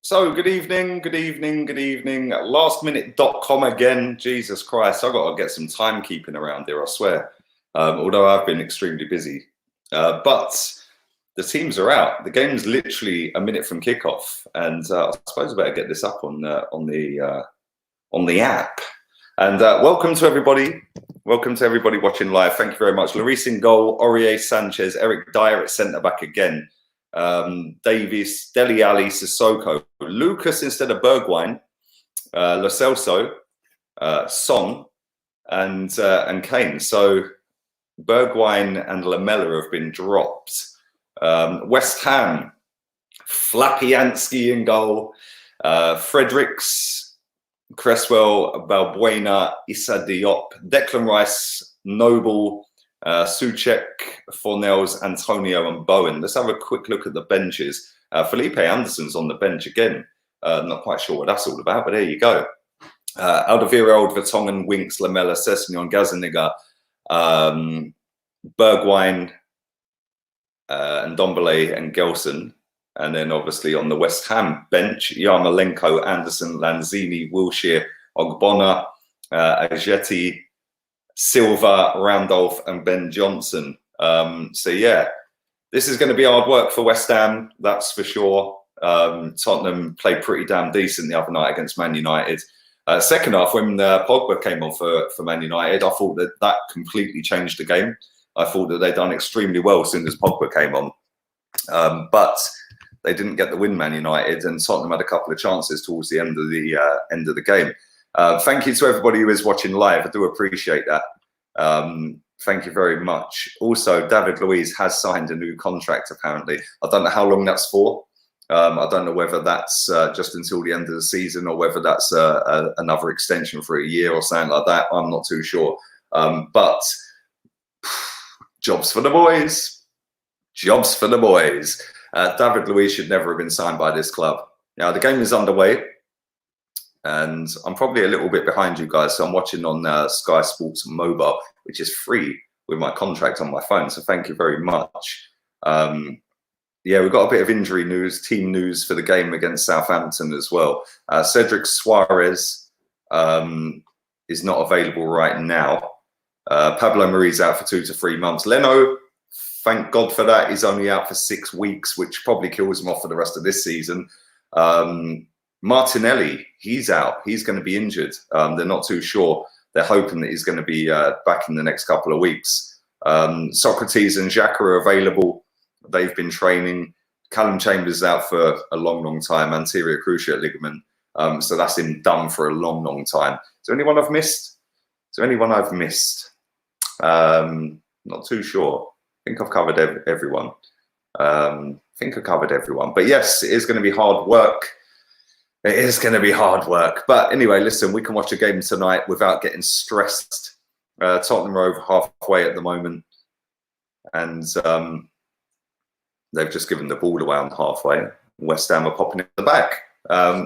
So, good evening, good evening, good evening. Lastminute.com again. Jesus Christ, I've got to get some timekeeping around here, I swear. Although I've been extremely busy. But the teams are out. The game's literally a minute from kickoff. And I suppose I better get this up on the app. And welcome to everybody. Welcome to everybody watching live. Thank you very much. Lloris in goal, Aurier, Sanchez, Eric Dyer at centre-back again. Davies, Dele Alli, Sissoko, Lucas instead of Bergwijn, Lo Celso, Son, and Kane. So Bergwijn and Lamela have been dropped. West Ham, Flapianski in goal, Fredericks, Cresswell, Balbuena, Issa Diop, Declan Rice, Noble, Souček, Fornells, Antonio and Bowen. Let's have a quick look at the benches. Felipe Anderson's on the bench again. Not quite sure what that's all about, but there you go. Alderweireld, Vertonghen, Winks, Lamela, Sessegnon, Gazaniga, Bergwijn, and Ndombele and Gelson. And then obviously on the West Ham bench, Yarmolenko, Anderson, Lanzini, Wilshere, Ogbonna, Ajeti, Silva, Randolph and Ben Johnson. So yeah, this is going to be hard work for West Ham, that's for sure. Tottenham played pretty damn decent the other night against Man United. Second half, when Pogba came on for Man United, I thought that completely changed the game. I thought that they'd done extremely well as soon as Pogba came on. But they didn't get the win, Man United, and Tottenham had a couple of chances towards the end of the game. Thank you to everybody who is watching live. I do appreciate that. Thank you very much. Also, David Luiz has signed a new contract, apparently. I don't know how long that's for. I don't know whether that's just until the end of the season or whether that's another extension for a year or something like that. I'm not too sure. But jobs for the boys. Jobs for the boys. David Luiz should never have been signed by this club. Now, the game is underway. And I'm probably a little bit behind you guys. So I'm watching on Sky Sports Mobile, which is free with my contract on my phone. So thank you very much. Yeah, we've got a bit of injury news, team news for the game against Southampton as well. Cedric Suarez is not available right now. Pablo Mari's out for 2 to 3 months. Leno, thank God for that. He's only out for 6 weeks, which probably kills him off for the rest of this season. Martinelli, he's out. He's going to be injured. They're not too sure. They're hoping that he's going to be back in the next couple of weeks. Socrates and Xhaka are available. They've been training. Callum Chambers is out for a long, long time. Anterior cruciate ligament. So that's him done for a long, long time. Is there anyone I've missed? Is there anyone I've missed? Not too sure. I think I've covered everyone. But yes, it is going to be hard work. It is going to be hard work. But anyway, listen, we can watch a game tonight without getting stressed. Tottenham are over halfway at the moment. And they've just given the ball away on halfway. West Ham are popping in the back.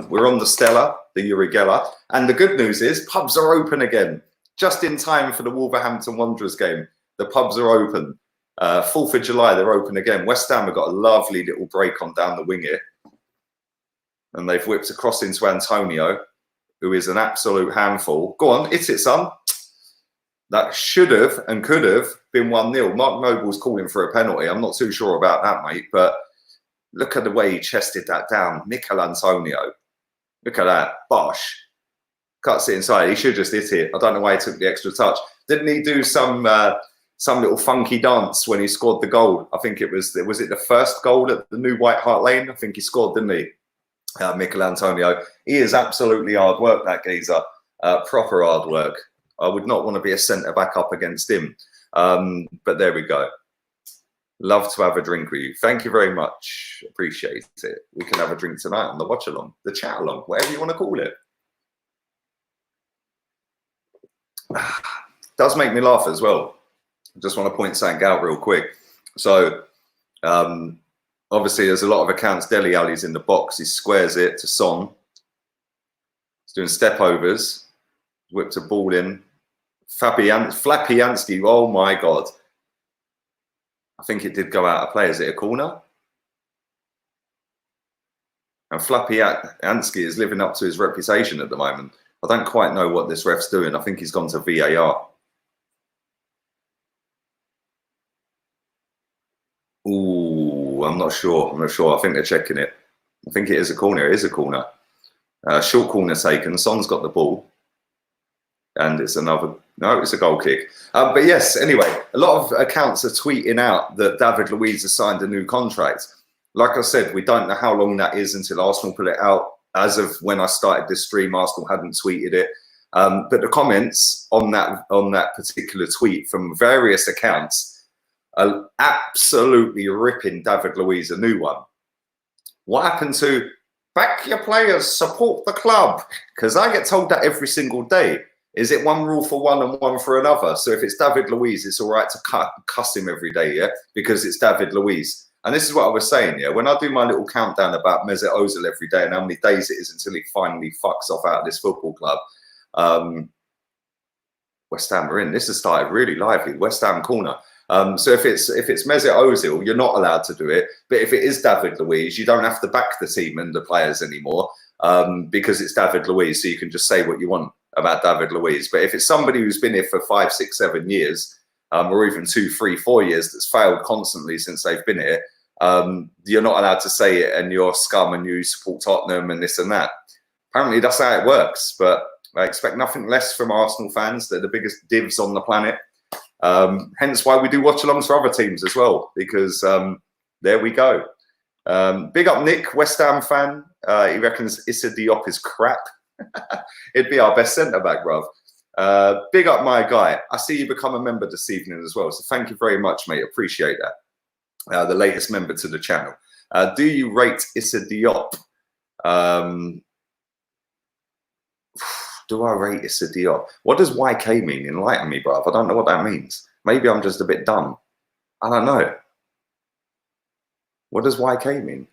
We're on the Stella, the Uri Geller. And the good news is pubs are open again. Just in time for the Wolverhampton Wanderers game. The pubs are open. 4th of July, they're open again. West Ham have got a lovely little break on down the wing here. And they've whipped across into Antonio, who is an absolute handful. Go on, hit it, son. That should have and could have been 1-0. Mark Noble's calling for a penalty. I'm not too sure about that, mate. But look at the way he chested that down. Mikel Antonio. Look at that. Bosh. Cuts it inside. He should just hit it. I don't know why he took the extra touch. Didn't he do some little funky dance when he scored the goal? I think it was it the first goal at the new White Hart Lane? I think he scored, didn't he? Mikel Antonio. He is absolutely hard work, that geezer. Proper hard work. I would not want to be a centre back up against him. But there we go. Love to have a drink with you. Thank you very much. Appreciate it. We can have a drink tonight on the watch-along, the chat-along, whatever you want to call it. Does make me laugh as well. I just want to point something out real quick. So, obviously, there's a lot of accounts. Dele Alli's in the box. He squares it to Son. He's doing step overs. Whipped a ball in. Flapianski. Oh my God. I think it did go out of play. Is it a corner? And Flappy Ansky is living up to his reputation at the moment. I don't quite know what this ref's doing. I think he's gone to VAR. Ooh, I'm not sure. I think they're checking it. I think it is a corner. It is a corner. Short corner taken. Son's got the ball. And it's another, no, it's a goal kick. But yes, anyway, a lot of accounts are tweeting out that David Luiz has signed a new contract. Like I said, we don't know how long that is until Arsenal put it out. As of when I started this stream, Arsenal hadn't tweeted it. But the comments on that particular tweet from various accounts are absolutely ripping David Luiz a new one. What happened to back your players, support the club? Because I get told that every single day. Is it one rule for one and one for another? So if it's David Luiz, it's all right to cuss him every day, yeah? Because it's David Luiz. And this is what I was saying, yeah? When I do my little countdown about Mesut Ozil every day and how many days it is until he finally fucks off out of this football club, West Ham are in. This has started really lively. West Ham corner. So if it's Mesut Ozil, you're not allowed to do it. But if it is David Luiz, you don't have to back the team and the players anymore because it's David Luiz. So you can just say what you want about David Luiz. But if it's somebody who's been here for 5, 6, 7 years, or even 2, 3, 4 years that's failed constantly since they've been here, you're not allowed to say it and you're scum and you support Tottenham and this and that. Apparently that's how it works. But I expect nothing less from Arsenal fans. They're the biggest divs on the planet. Hence why we do watch-alongs for other teams as well, because there we go. Big up Nick, West Ham fan. He reckons Issa Diop is crap. It'd be our best centre-back, bruv. Big up my guy. I see you become a member this evening as well, so thank you very much, mate. Appreciate that. The latest member to the channel. Do you rate Issa Diop? Do I rate Issa Diop? What does YK mean? Enlighten me, bruv. I don't know what that means. Maybe I'm just a bit dumb. I don't know. What does YK mean?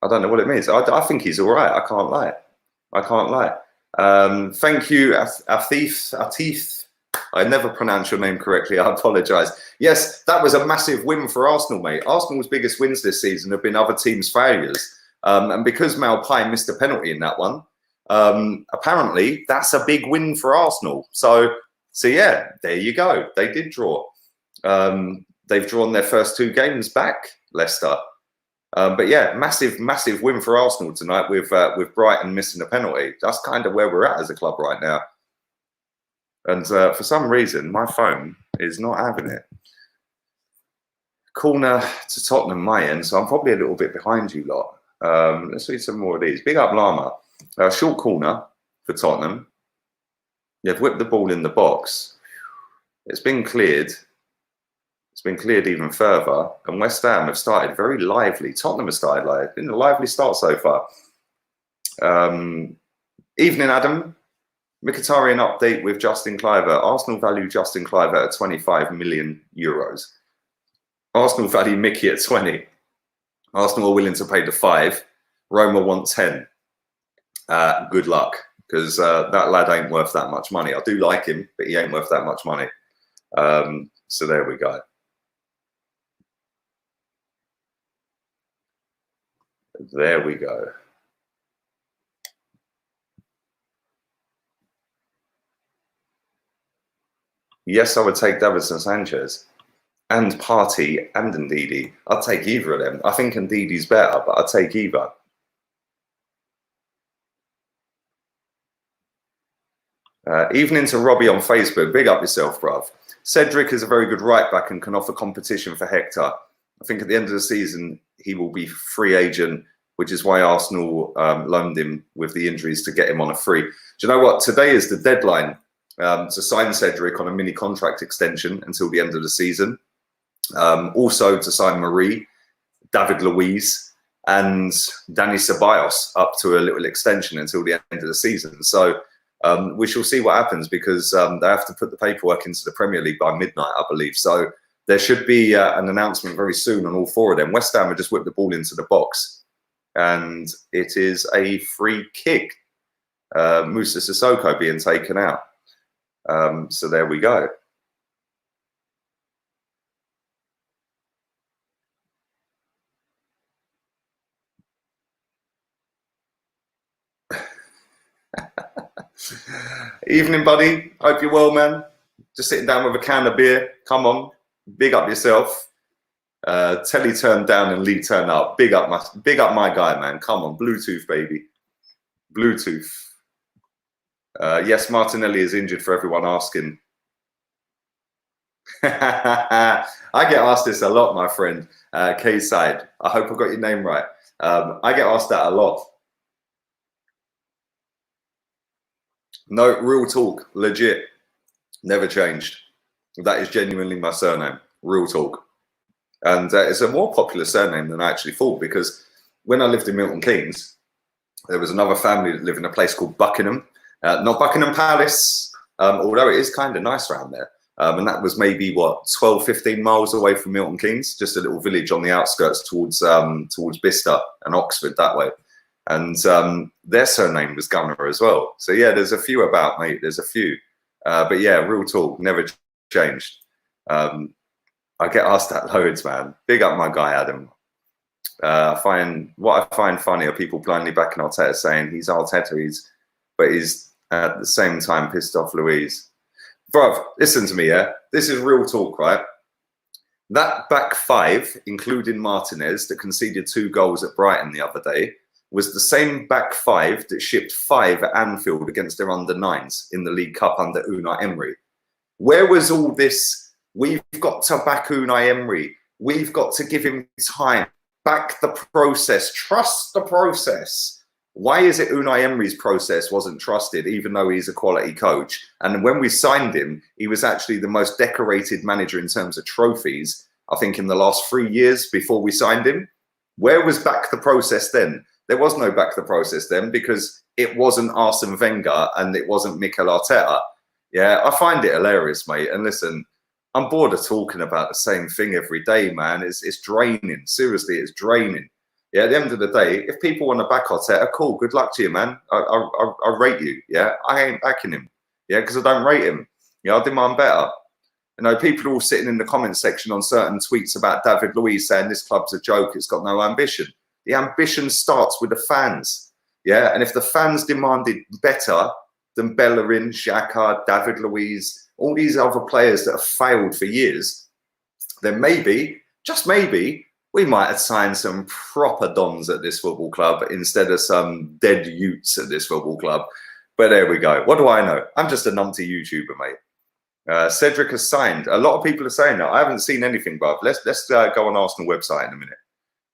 I don't know what it means. I think he's all right. I can't lie. I can't lie. Thank you, Atif. I never pronounce your name correctly. I apologise. Yes, that was a massive win for Arsenal, mate. Arsenal's biggest wins this season have been other teams' failures. And because Malpai missed a penalty in that one, apparently that's a big win for Arsenal. So yeah, there you go. They did draw. They've drawn their first 2 games back, Leicester. But yeah, massive win for Arsenal tonight with Brighton missing a penalty. That's kind of where we're at as a club right now. And for some reason, my phone is not having it. Corner to Tottenham, my end. So I'm probably a little bit behind you lot. Let's read some more of these. Big up Lama. Short corner for Tottenham. They've whipped the ball in the box. It's been cleared. It's been cleared even further. And West Ham have started very lively. Tottenham have started live. Been a lively start so far. Evening, Adam. Mkhitaryan update with Justin Kluivert. Arsenal value Justin Kluivert at 25 million euros. Arsenal value Mickey at 20. Arsenal are willing to pay the 5. Roma want 10. Good luck, because that lad ain't worth that much money. I do like him, but he ain't worth that much money. So there we go. There we go. Yes, I would take Davinson Sanchez and Partey and Ndidi. I'd take either of them. I think Ndidi's better, but I'd take either. Evening to Robbie on Facebook. Big up yourself, bruv. Cedric is a very good right back and can offer competition for Hector. I think at the end of the season, he will be free agent, which is why Arsenal loaned him with the injuries to get him on a free. Do you know what? Today is the deadline to sign Cedric on a mini contract extension until the end of the season. Also to sign Marie, David Luiz, and Dani Ceballos up to a little extension until the end of the season. So we shall see what happens, because they have to put the paperwork into the Premier League by midnight, I believe. So there should be an announcement very soon on all 4 of them. West Ham have just whipped the ball into the box, and it is a free kick. Moussa Sissoko being taken out. So there we go. Evening, buddy. Hope you're well, man. Just sitting down with a can of beer. Come on, big up yourself. Telly turned down and Lee turned up. Big up my guy, man. Come on, Bluetooth, baby. Bluetooth. Yes, Martinelli is injured, for everyone asking. I get asked this a lot, my friend. K-Side. I hope I got your name right. I get asked that a lot. No, real talk, legit, never changed. That is genuinely my surname, real talk. And it's a more popular surname than I actually thought, because when I lived in Milton Keynes, there was another family that lived in a place called Buckingham. Not Buckingham Palace, although it is kind of nice around there. And that was maybe, what, 12, 15 miles away from Milton Keynes, just a little village on the outskirts towards Bicester and Oxford that way. And their surname was Gunner as well. So yeah, there's a few about, mate. There's a few. But yeah, real talk, never changed. I get asked that loads, man. Big up my guy, Adam. What I find funny are people blindly backing Arteta, saying he's Arteta, but he's at the same time pissed off Louise. Bruv, listen to me, yeah? This is real talk, right? That back five, including Martinez, that conceded 2 goals at Brighton the other day, was the same back five that shipped 5 at Anfield against their under-9s in the League Cup under Unai Emery. Where was all this? We've got to back Unai Emery. We've got to give him time. Back the process. Trust the process. Why is it Unai Emery's process wasn't trusted, even though he's a quality coach? And when we signed him, he was actually the most decorated manager in terms of trophies, I think, in the last 3 years before we signed him. Where was back the process then? There was no back the process then, because it wasn't Arsene Wenger and it wasn't Mikel Arteta. Yeah, I find it hilarious, mate. And listen, I'm bored of talking about the same thing every day, man. It's draining. Seriously, it's draining. Yeah, at the end of the day, if people want to back Arteta, cool, good luck to you, man. I rate you, yeah? I ain't backing him, yeah, because I don't rate him. Yeah, I demand better. You know, people are all sitting in the comment section on certain tweets about David Luiz saying this club's a joke, it's got no ambition. The ambition starts with the fans, yeah? And if the fans demanded better than Bellerin, Xhaka, David Luiz, all these other players that have failed for years, then maybe, just maybe, we might have signed some proper dons at this football club instead of some dead utes at this football club. But there we go. What do I know? I'm just a numpty YouTuber, mate. Cedric has signed. A lot of people are saying that. I haven't seen anything, bruv. Let's go on Arsenal website in a minute.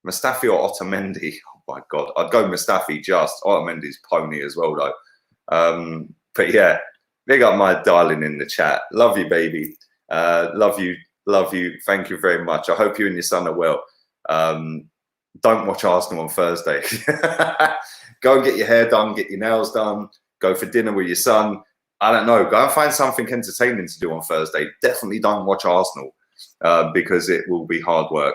Mustafi or Otamendi? Oh my God, I'd go Mustafi just. Otamendi's pony as well, though. But yeah, big up my darling in the chat. Love you, baby. Love you. Love you. Thank you very much. I hope you and your son are well. Don't watch Arsenal on Thursday. Go and get your hair done, get your nails done, go for dinner with your son. I don't know. Go and find something entertaining to do on Thursday. Definitely don't watch Arsenal because it will be hard work.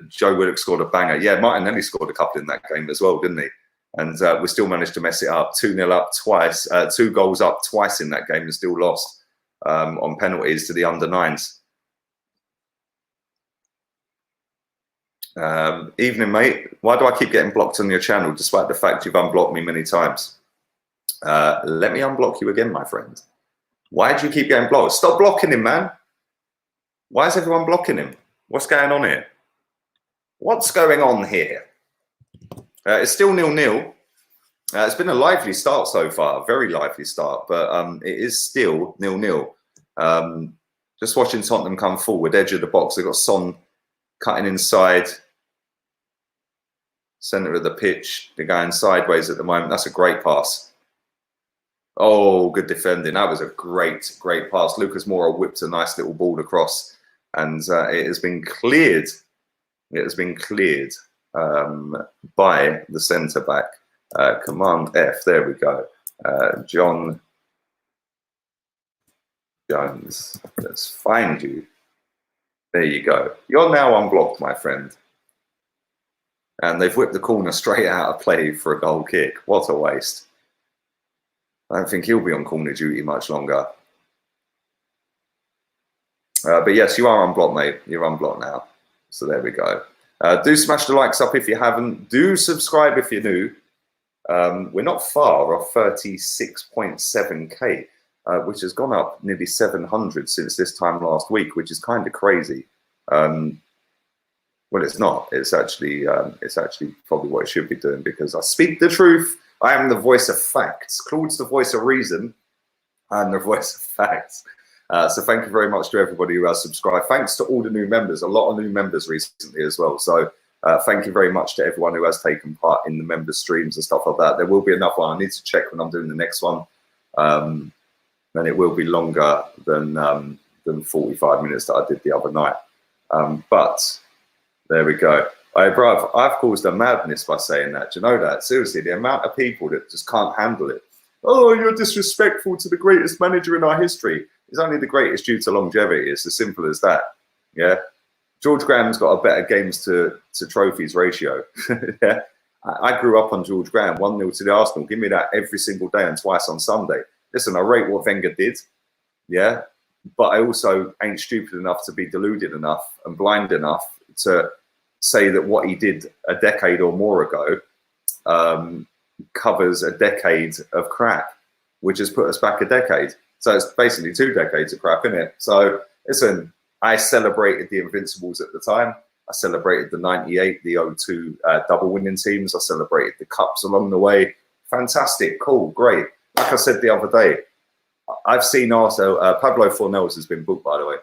Joe Willock scored a banger. Yeah, Martinelli scored a couple in that game as well, didn't he? And we still managed to mess it up. 2-0 up twice, 2 goals up twice in that game and still lost on penalties to the under-9s. Evening, mate. Why do I keep getting blocked on your channel despite the fact you've unblocked me many times? Let me unblock you again, my friend. Why do you keep getting blocked? Stop blocking him, man. Why is everyone blocking him? What's going on here? What's going on here? It's still 0-0. It's been a lively start so far, a very lively start, but it is still 0-0. Just watching Tottenham come forward, edge of the box. They've got Son cutting inside, centre of the pitch. They're going sideways at the moment. That's a great pass. Oh, good defending. That was a great pass. Lucas Moura whipped a nice little ball across, and it has been cleared. It has been cleared by the centre back. Command F. There we go. John Jones. Let's find you. There you go. You're now unblocked, my friend. And they've whipped the corner straight out of play for a goal kick. What a waste. I don't think he'll be on corner duty much longer. But yes, you are unblocked, mate. You're unblocked now. So there we go. Do smash the likes up if you haven't. Do subscribe if you're new. We're not far off 36.7k, which has gone up nearly 700 since this time last week, which is kind of crazy. Well, it's not. It's actually probably what it should be doing, because I speak the truth. I am the voice of facts. Claude's the voice of reason. I'm the voice of facts. So thank you very much to everybody who has subscribed. Thanks to all the new members. A lot of new members recently as well. So thank you very much to everyone who has taken part in the member streams and stuff like that. There will be another one. I need to check when I'm doing the next one. And it will be longer than 45 minutes that I did the other night. But there we go. Hey, bruv, I've caused a madness by saying that. Do you know that? Seriously, the amount of people that just can't handle it. Oh, you're disrespectful to the greatest manager in our history. He's only the greatest due to longevity. It's as simple as that. Yeah. George Graham's got a better games to trophies ratio. Yeah. I grew up on George Graham, 1-0 to the Arsenal. Give me that every single day and twice on Sunday. Listen, I rate what Wenger did. Yeah. But I also ain't stupid enough to be deluded enough and blind enough to say that what he did a decade or more ago covers a decade of crap, which has put us back a decade. So it's basically 2 decades of crap, isn't it? So listen, I celebrated the Invincibles at the time. I celebrated the 98, the 02 double winning teams. I celebrated the cups along the way. Fantastic, cool, great. Like I said the other day, I've seen Arsenal, Pablo Fornells has been booked, by the way.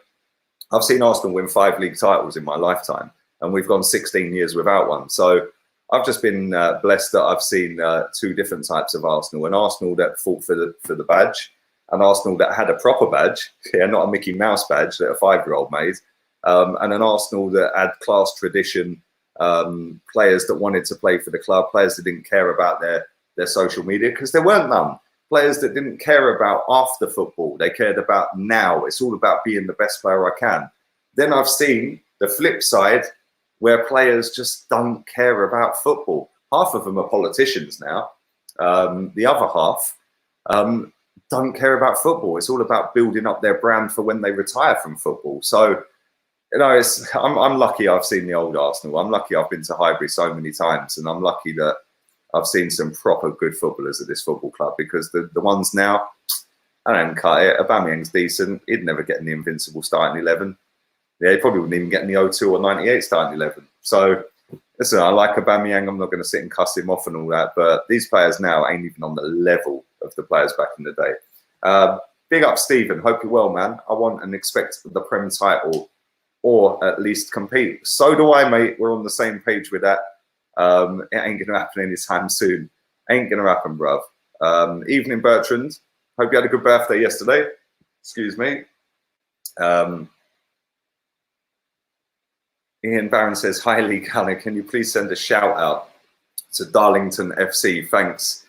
I've seen Arsenal win 5 league titles in my lifetime, and we've gone 16 years without one. So I've just been blessed that I've seen 2 different types of Arsenal: an Arsenal that fought for the badge, an Arsenal that had a proper badge, yeah, not a Mickey Mouse badge that a 5-year-old made, and an Arsenal that had class, tradition, players that wanted to play for the club, players that didn't care about their social media, because there weren't none. Players that didn't care about after football, they cared about now. It's all about being the best player I can. Then I've seen the flip side, where players just don't care about football. Half of them are politicians now. The other half don't care about football. It's all about building up their brand for when they retire from football. So, you know, I'm lucky I've seen the old Arsenal. I'm lucky I've been to Highbury so many times, and I'm lucky that I've seen some proper good footballers at this football club, because the ones now, I don't cut it. Aubameyang's decent. He'd never get in the Invincible starting 11. Yeah, he probably wouldn't even get in the 02 or 98 starting 11. So, listen, I like Aubameyang. I'm not going to sit and cuss him off and all that. But these players now ain't even on the level of the players back in the day. Big up, Stephen. Hope you're well, man. I want and expect the Prem title, or at least compete. So do I, mate. We're on the same page with that. It ain't going to happen anytime soon. Ain't going to happen, bruv. Evening, Bertrand. Hope you had a good birthday yesterday. Excuse me. Ian Barron says, hi, Lee Gunner. Can you please send a shout out to Darlington FC? Thanks.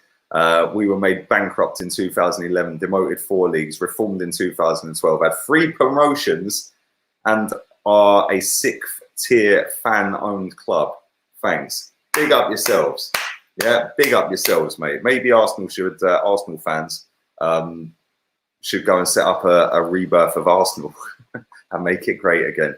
We were made bankrupt in 2011, demoted 4 leagues, reformed in 2012, had 3 promotions, and are a 6th tier fan-owned club. Thanks. Big up yourselves. Yeah, big up yourselves, mate. Maybe Arsenal should, Arsenal fans should go and set up a rebirth of Arsenal and make it great again.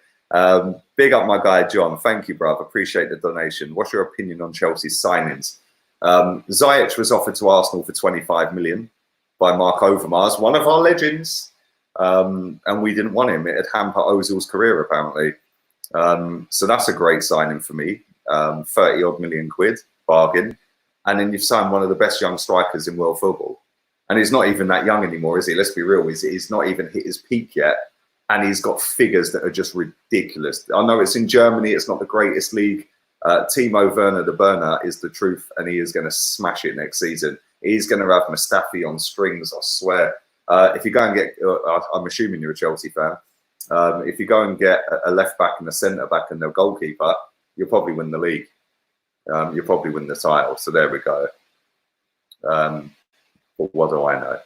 Big up my guy, John. Thank you, bruv. Appreciate the donation. What's your opinion on Chelsea's signings? Ziyech was offered to Arsenal for 25 million by Mark Overmars, one of our legends. And we didn't want him. It had hampered Ozil's career, apparently. So that's a great signing for me. 30 odd million quid, bargain. And then you've signed one of the best young strikers in world football. And he's not even that young anymore, is he? Let's be real. He's not even hit his peak yet. And he's got figures that are just ridiculous. I know it's in Germany. It's not the greatest league. Timo Werner, the burner, is the truth. And he is going to smash it next season. He's going to have Mustafi on strings, I swear. If you go and get, I'm assuming you're a Chelsea fan. If you go and get a left back and a centre back and a goalkeeper, you'll probably win the league. You'll probably win the title. So there we go. But what do I know?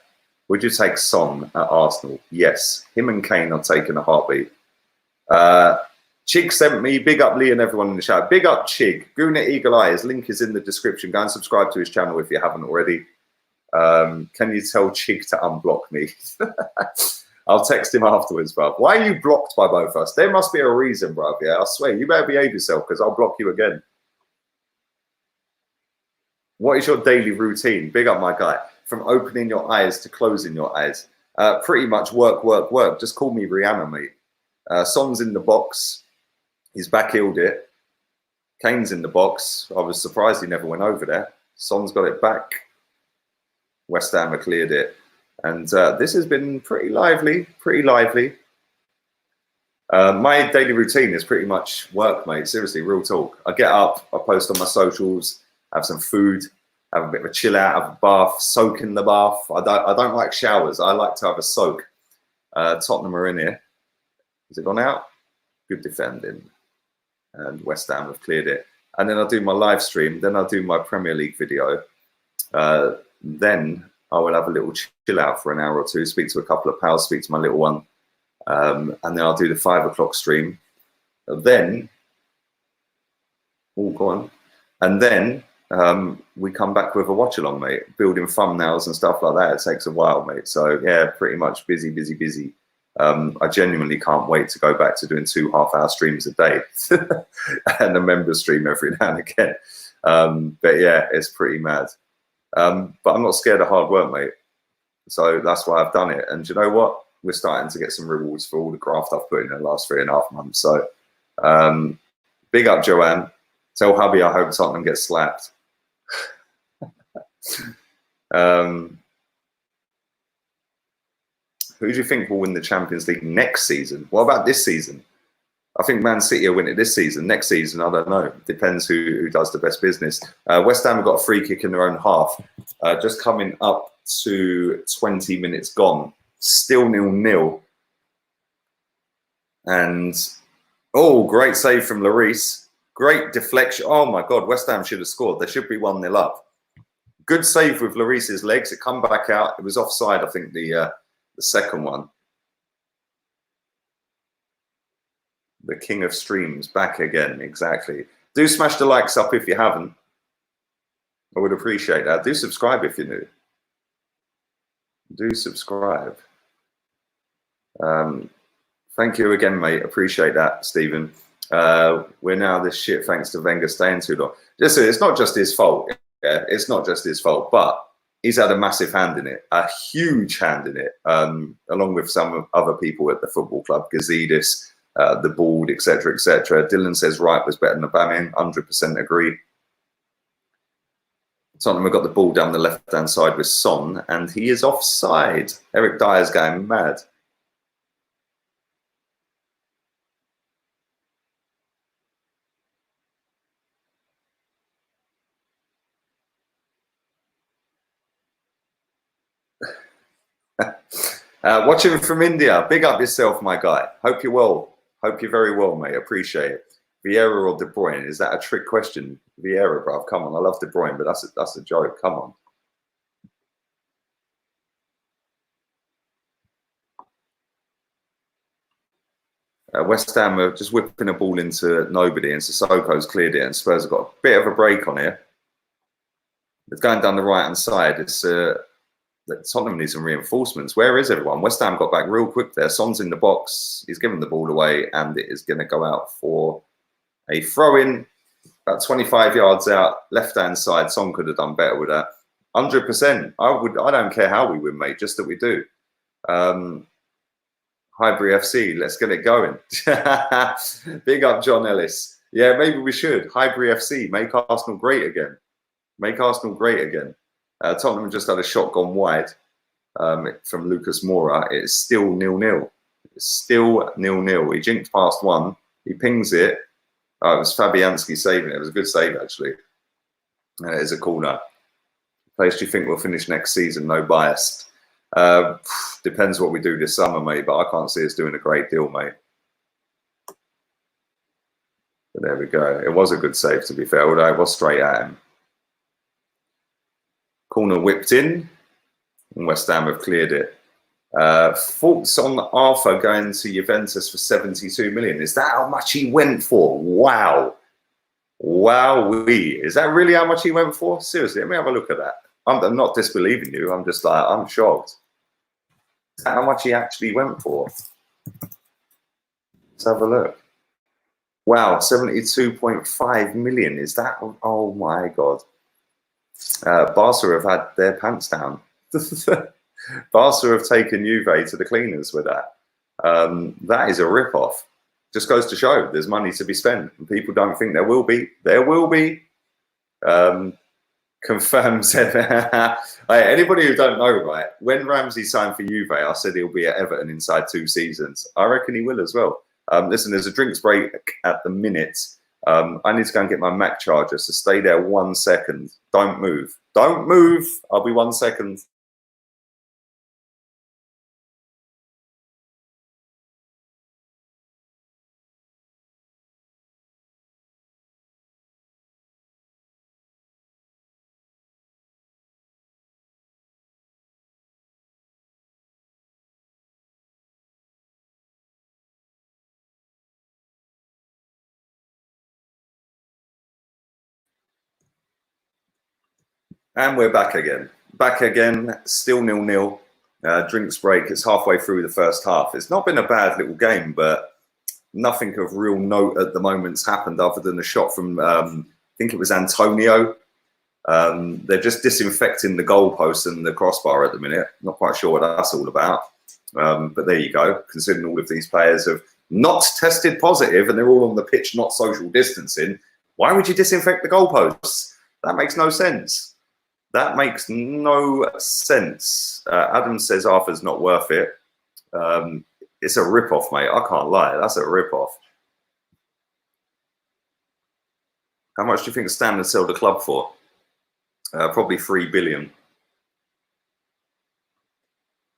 Would you take Son at Arsenal? Yes. Him and Kane are taking a heartbeat. Chig sent me, big up Lee and everyone in the chat. Big up Chig. Guna Eagle Eye, his link is in the description. Go and subscribe to his channel if you haven't already. Can you tell Chig to unblock me? I'll text him afterwards, bruv. Why are you blocked by both of us? There must be a reason, bruv. Yeah, I swear. You better behave yourself because I'll block you again. What is your daily routine? Big up, my guy. From opening your eyes to closing your eyes. Pretty much work, work, work. Just call me Rihanna, mate. Son's in the box. He's back-heeled it. Kane's in the box. I was surprised he never went over there. Son's got it back. West Ham have cleared it. And this has been pretty lively, pretty lively. My daily routine is pretty much work, mate. Seriously, real talk. I get up, I post on my socials, have some food, have a bit of a chill out, have a bath, soak in the bath. I don't like showers. I like to have a soak. Tottenham are in here. Has it gone out? Good defending. And West Ham have cleared it. And then I'll do my live stream. Then I'll do my Premier League video. Then I will have a little chill out for an hour or two, speak to a couple of pals, speak to my little one. And then I'll do the 5 o'clock stream. Then, all gone. And then we come back with a watch along, mate. Building thumbnails and stuff like that. It takes a while, mate. So yeah, pretty much busy, busy, busy. I genuinely can't wait to go back to doing 2 half-hour streams a day and a member stream every now and again. But yeah, it's pretty mad. But I'm not scared of hard work, mate. So that's why I've done it. And you know what? We're starting to get some rewards for all the graft I've put in the last 3.5 months. So big up, Joanne. Tell hubby I hope Tottenham gets slapped. Who do you think will win the Champions League next season? What about this season? I think Man City will win it this season. Next season, I don't know. Depends who does the best business. West Ham have got a free kick in their own half. Just coming up to 20 minutes gone. Still 0-0. And, oh, great save from Lloris. Great deflection. Oh, my God. West Ham should have scored. They should be 1-0 up. Good save with Lloris's legs. It come back out. It was offside, I think, the second one. The king of streams back again. Exactly. Do smash the likes up if you haven't. I would appreciate that. Do subscribe if you're new. Do subscribe. Thank you again, mate. Appreciate that, Stephen. We're now this shit thanks to Wenger staying too long. Listen, it's not just his fault. Yeah, it's not just his fault, but he's had a massive hand in it, a huge hand in it, along with some other people at the football club, Gazidis, the board, etc., etc. Dylan says Wright was better than Aubameyang. 100% agree. Tottenham have got the ball down the left-hand side with Son, and he is offside. Eric Dyer's going mad. Watching from India. Big up yourself, my guy. Hope you're well. Hope you're very well, mate. Appreciate it. Vieira or De Bruyne? Is that a trick question? Vieira, bruv. Come on. I love De Bruyne, but that's a joke. Come on. West Ham are just whipping a ball into nobody, and Sissoko's cleared it, and Spurs have got a bit of a break on here. It's going down the right-hand side. It's Tottenham needs some reinforcements. Where is everyone? West Ham got back real quick there. Son's in the box. He's given the ball away, and it is going to go out for a throw-in. About 25 yards out, left-hand side. Son could have done better with that. 100%. I don't care how we win, mate. Just that we do. Highbury FC, let's get it going. Big up John Ellis. Yeah, maybe we should. Highbury FC, make Arsenal great again. Make Arsenal great again. Tottenham just had a shot gone wide from Lucas Moura. It's still 0-0. It's still 0-0. He jinked past one. He pings it. It was Fabianski saving it. It was a good save, actually. It is a corner. Place do you think we'll finish next season? No bias. Depends what we do this summer, mate, but I can't see us doing a great deal, mate. But there we go. It was a good save, to be fair, although it was straight at him. Corner whipped in, and West Ham have cleared it. Thoughts on Arthur going to Juventus for 72 million? Is that how much he went for? Wow. Wowee. Is that really how much he went for? Seriously, let me have a look at that. I'm not disbelieving you. I'm just like, I'm shocked. Is that how much he actually went for? Let's have a look. Wow, 72.5 million. Is that? Oh my God. Barca have had their pants down. Barca have taken Juve to the cleaners with that. That is a rip-off. Just goes to show there's money to be spent, and people don't think there will be. There will be. Confirms. Anybody who don't know, right? When Ramsey signed for Juve, I said he'll be at Everton inside 2 seasons. I reckon he will as well. Listen, there's a drinks break at the minute. I need to go and get my Mac charger, so stay there 1 second. Don't move. Don't move. I'll be 1 second. And we're back again. Back again, still 0-0. Drinks break. It's halfway through the first half. It's not been a bad little game, but nothing of real note at the moment's happened other than a shot from, I think it was Antonio. They're just disinfecting the goalpost and the crossbar at the minute. Not quite sure what that's all about. But there you go. Considering all of these players have not tested positive and they're all on the pitch not social distancing, why would you disinfect the goalposts? That makes no sense. That makes no sense. Adam says Arthur's not worth it. It's a rip-off, mate. I can't lie. That's a rip-off. How much do you think Stan would sell the club for? Probably 3 billion.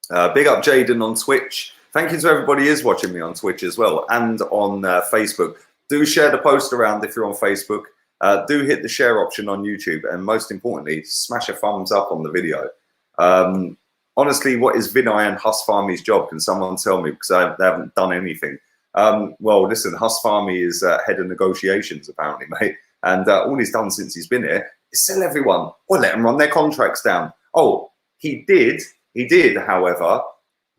Big up Jaden on Twitch. Thank you to everybody who is watching me on Twitch as well and on Facebook. Do share the post around if you're on Facebook. Do hit the share option on YouTube, and most importantly, smash a thumbs up on the video. Honestly, what is Vinay and Husfarmi's job? Can someone tell me? Because they haven't done anything. Well, listen, Husfarmi is head of negotiations, apparently, mate. And all he's done since he's been here is sell everyone or let them run their contracts down. Oh, he did, however,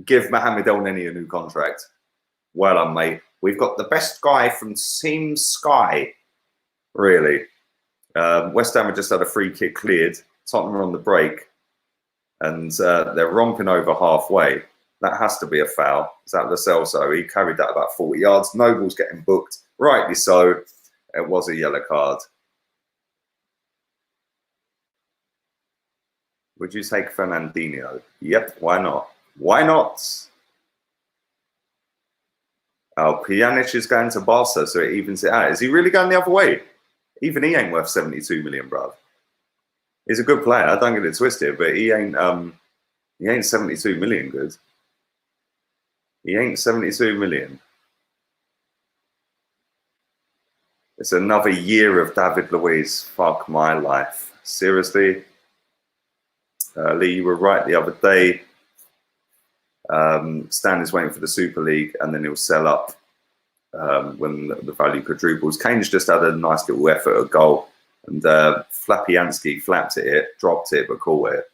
give Mohamed El Neni a new contract. Well done, mate. We've got the best guy from Team Sky. Really. West Ham have just had a free kick cleared. Tottenham are on the break. And they're romping over halfway. That has to be a foul. Is that Lo Celso? He carried that about 40 yards. Noble's getting booked. Rightly so. It was a yellow card. Would you take Fernandinho? Yep, why not? Why not? Oh, Pjanic is going to Barca, so it evens it out. Is he really going the other way? Even he ain't worth 72 million, bruv. He's a good player, don't get it twisted, but he ain't 72 million good. He ain't 72 million. It's another year of David Luiz. Fuck my life. Seriously? Lee, you were right the other day. Stan is waiting for the Super League and then he'll sell up when the value quadruples. Kane's just had a nice little effort at goal, and Flapianski flapped at it, dropped it, but caught it.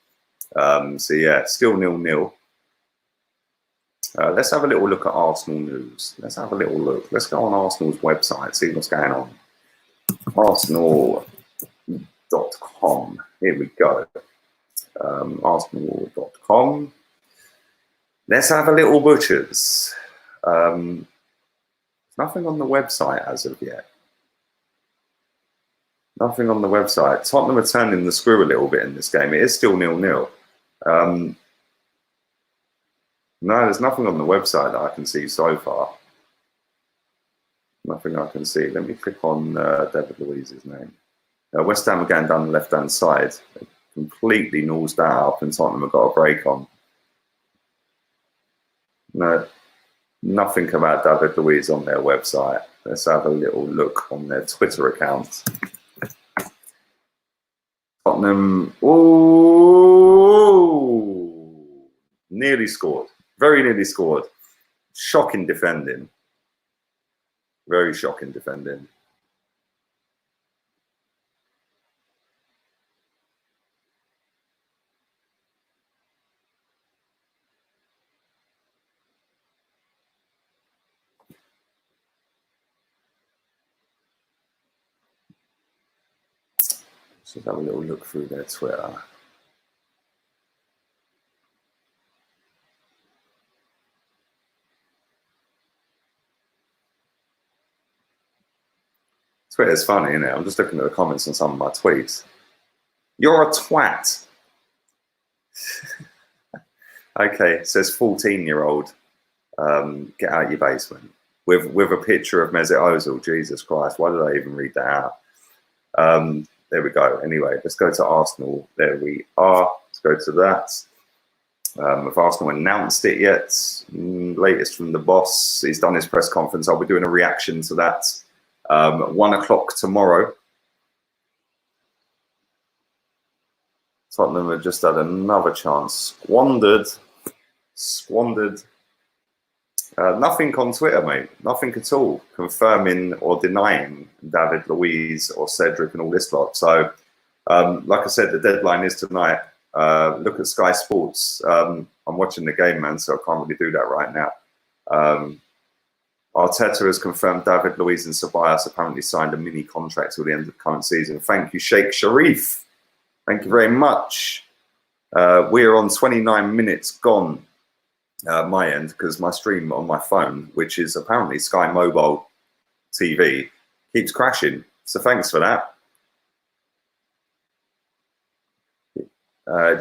So yeah, still 0-0. Let's have a little look at Arsenal news. Let's have a little look. Let's go on Arsenal's website, see what's going on. Arsenal.com. Here we go. Arsenal.com. Let's have a little butchers. Nothing on the website as of yet. Nothing on the website. Tottenham are turning the screw a little bit in this game. It is still 0-0. No, there's nothing on the website that I can see so far. Nothing I can see. Let me click on David Luiz's name. West Ham are going down the left-hand side. They completely gnaws that up, and Tottenham have got a break on. No, nothing about David Luiz on their website. Let's have a little look on their Twitter account. Tottenham, ooh, nearly scored. Very nearly scored. Shocking defending. Very shocking defending. Let's have a little look through their Twitter. Twitter's funny, isn't it? I'm just looking at the comments on some of my tweets. You're a twat. Okay, says 14-year-old. Get out your basement with a picture of Mesut Ozil. Jesus Christ, why did I even read that out? There we go. Anyway, let's go to Arsenal. There we are. Let's go to that. Have Arsenal announced it yet? Latest from the boss. He's done his press conference. I'll be doing a reaction to that. 1 o'clock tomorrow. Tottenham have just had another chance. Squandered. Nothing on Twitter, mate. Nothing at all confirming or denying David Luiz or Cedric and all this lot. So, like I said, the deadline is tonight. Look at Sky Sports. I'm watching the game, man, so I can't really do that right now. Arteta has confirmed David Luiz and Ceballos apparently signed a mini contract till the end of the current season. Thank you, Sheikh Sharif. Thank you very much. We're on 29 minutes gone. My end, because my stream on my phone, which is apparently Sky Mobile TV, keeps crashing. So thanks for that.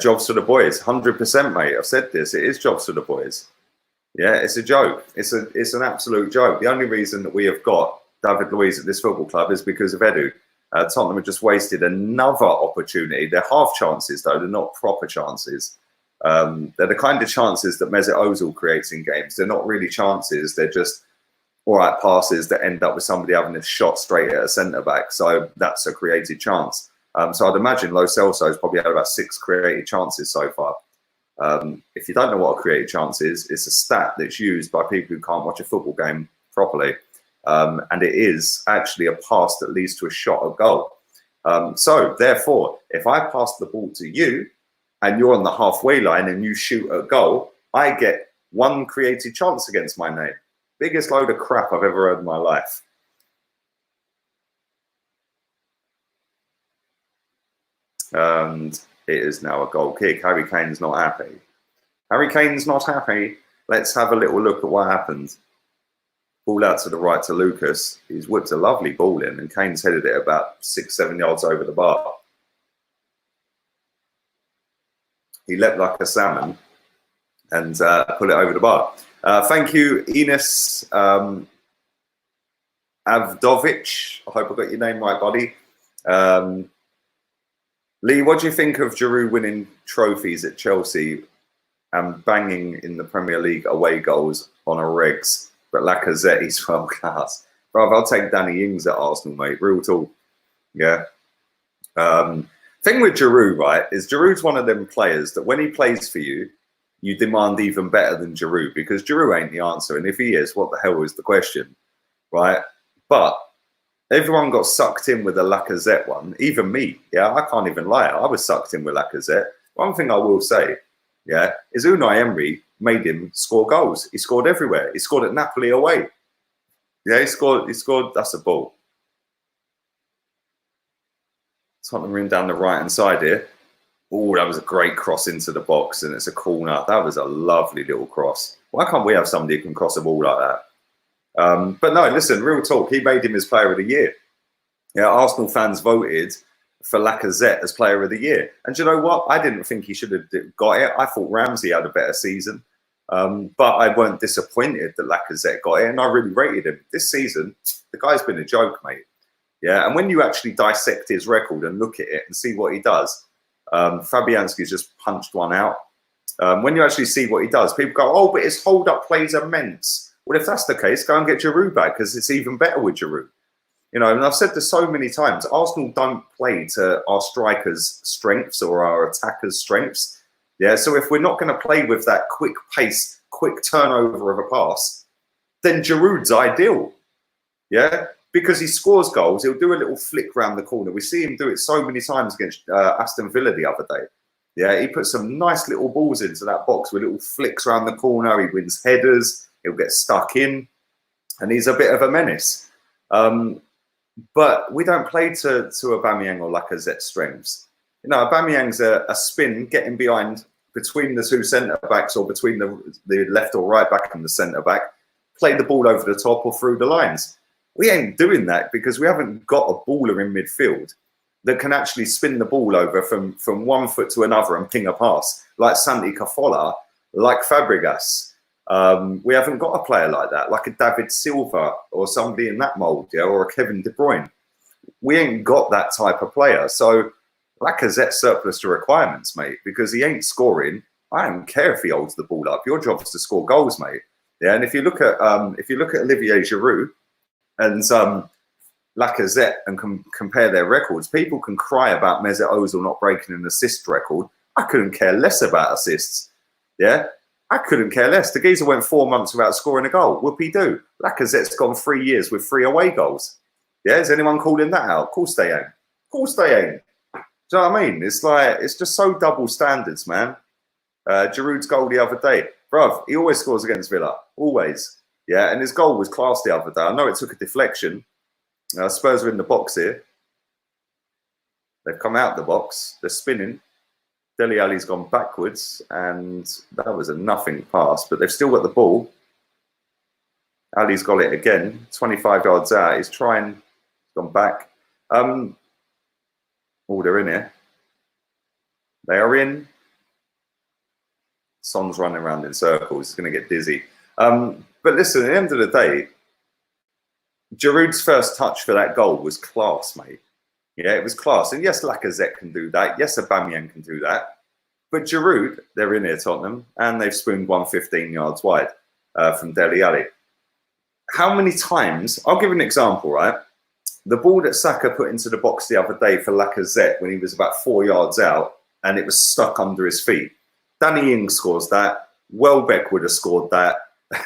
Jobs for the boys, 100%, mate. I've said this. It is jobs for the boys. Yeah, it's a joke. It's an absolute joke. The only reason that we have got David Luiz at this football club is because of Edu. Tottenham have just wasted another opportunity. They're half chances, though. They're not proper chances. They're the kind of chances that Mesut Ozil creates in games. They're not really chances. They're just all right passes that end up with somebody having a shot straight at a centre-back. So that's a created chance. So I'd imagine Lo Celso's probably had about 6 created chances so far. If you don't know what a created chance is, it's a stat that's used by people who can't watch a football game properly. And it is actually a pass that leads to a shot or goal. So therefore, if I pass the ball to you and you're on the halfway line and you shoot a goal, I get 1 created chance against my name. Biggest load of crap I've ever heard in my life. And it is now a goal kick. Harry Kane's not happy. Harry Kane's not happy. Let's have a little look at what happened. Ball out to the right to Lucas. He's whipped a lovely ball in, and Kane's headed it about 6-7 yards over the bar. He leapt like a salmon and put it over the bar. Thank you, Enos Avdovic. I hope I got your name right, buddy. Lee, what do you think of Giroud winning trophies at Chelsea and banging in the Premier League away goals on a regs? But Lacazette is world class. Bro, I'll take Danny Ings at Arsenal, mate. Real talk. Yeah. Thing with Giroud, right, is Giroud's one of them players that when he plays for you, you demand even better than Giroud, because Giroud ain't the answer. And if he is, what the hell is the question, right? But everyone got sucked in with the Lacazette one, even me. Yeah, I can't even lie. I was sucked in with Lacazette. One thing I will say, yeah, is Unai Emery made him score goals. He scored everywhere. He scored at Napoli away. Yeah, he scored. That's a ball. Tottenham in down the right-hand side here. Oh, that was a great cross into the box, and it's a corner. That was a lovely little cross. Why can't we have somebody who can cross a ball like that? But no, listen, real talk. He made him his player of the year. Yeah, Arsenal fans voted for Lacazette as player of the year. And do you know what? I didn't think he should have got it. I thought Ramsey had a better season. But I weren't disappointed that Lacazette got it, and I really rated him. This season, the guy's been a joke, mate. Yeah, and when you actually dissect his record and look at it and see what he does, Fabianski's just punched one out. When you actually see what he does, people go, oh, but his hold-up plays immense. Well, if that's the case, go and get Giroud back, because it's even better with Giroud. You know, and I've said this so many times, Arsenal don't play to our strikers' strengths or our attackers' strengths. Yeah, so if we're not going to play with that quick pace, quick turnover of a pass, then Giroud's ideal. Yeah, because he scores goals, he'll do a little flick round the corner. We see him do it so many times against Aston Villa the other day. Yeah, he puts some nice little balls into that box with little flicks around the corner. He wins headers. He'll get stuck in, and he's a bit of a menace. But we don't play to Aubameyang or Lacazette's strengths. You know, Aubameyang's a spin getting behind between the two centre-backs or between the left or right back and the centre-back, play the ball over the top or through the lines. We ain't doing that because we haven't got a baller in midfield that can actually spin the ball over from one foot to another and ping a pass, like Santi Cazorla, like Fabregas. We haven't got a player like that, like a David Silva or somebody in that mould, yeah, or a Kevin De Bruyne. We ain't got that type of player. So Lacazette's surplus to requirements, mate, because he ain't scoring. I don't care if he holds the ball up. Your job is to score goals, mate. Yeah, and if you look at Olivier Giroud and Lacazette and compare their records, people can cry about Mesut Ozil not breaking an assist record. I couldn't care less about assists. Yeah, I couldn't care less. The geezer went 4 months without scoring a goal. Whoopie-doo. Lacazette's gone 3 years with 3 away goals. Yeah, is anyone calling that out? Of course they ain't. Of course they ain't. Do you know what I mean? It's like, it's just so double standards, man. Giroud's goal the other day. Bruv, he always scores against Villa. Always. Yeah, and his goal was class the other day. I know it took a deflection. Spurs are in the box here. They've come out the box. They're spinning. Dele Alli's gone backwards, and that was a nothing pass, but they've still got the ball. Ali's got it again, 25 yards out. He's trying, gone back. Oh, they're in here. They are in. Son's running around in circles. He's going to get dizzy. But listen, at the end of the day, Giroud's first touch for that goal was class, mate. Yeah, it was class. And yes, Lacazette can do that. Yes, Aubameyang can do that. But Giroud, they're in here, Tottenham, and they've spooned 115 yards wide from Dele Alli. How many times, I'll give an example, right? The ball that Saka put into the box the other day for Lacazette when he was about 4 yards out and it was stuck under his feet. Danny Ings scores that. Welbeck would have scored that.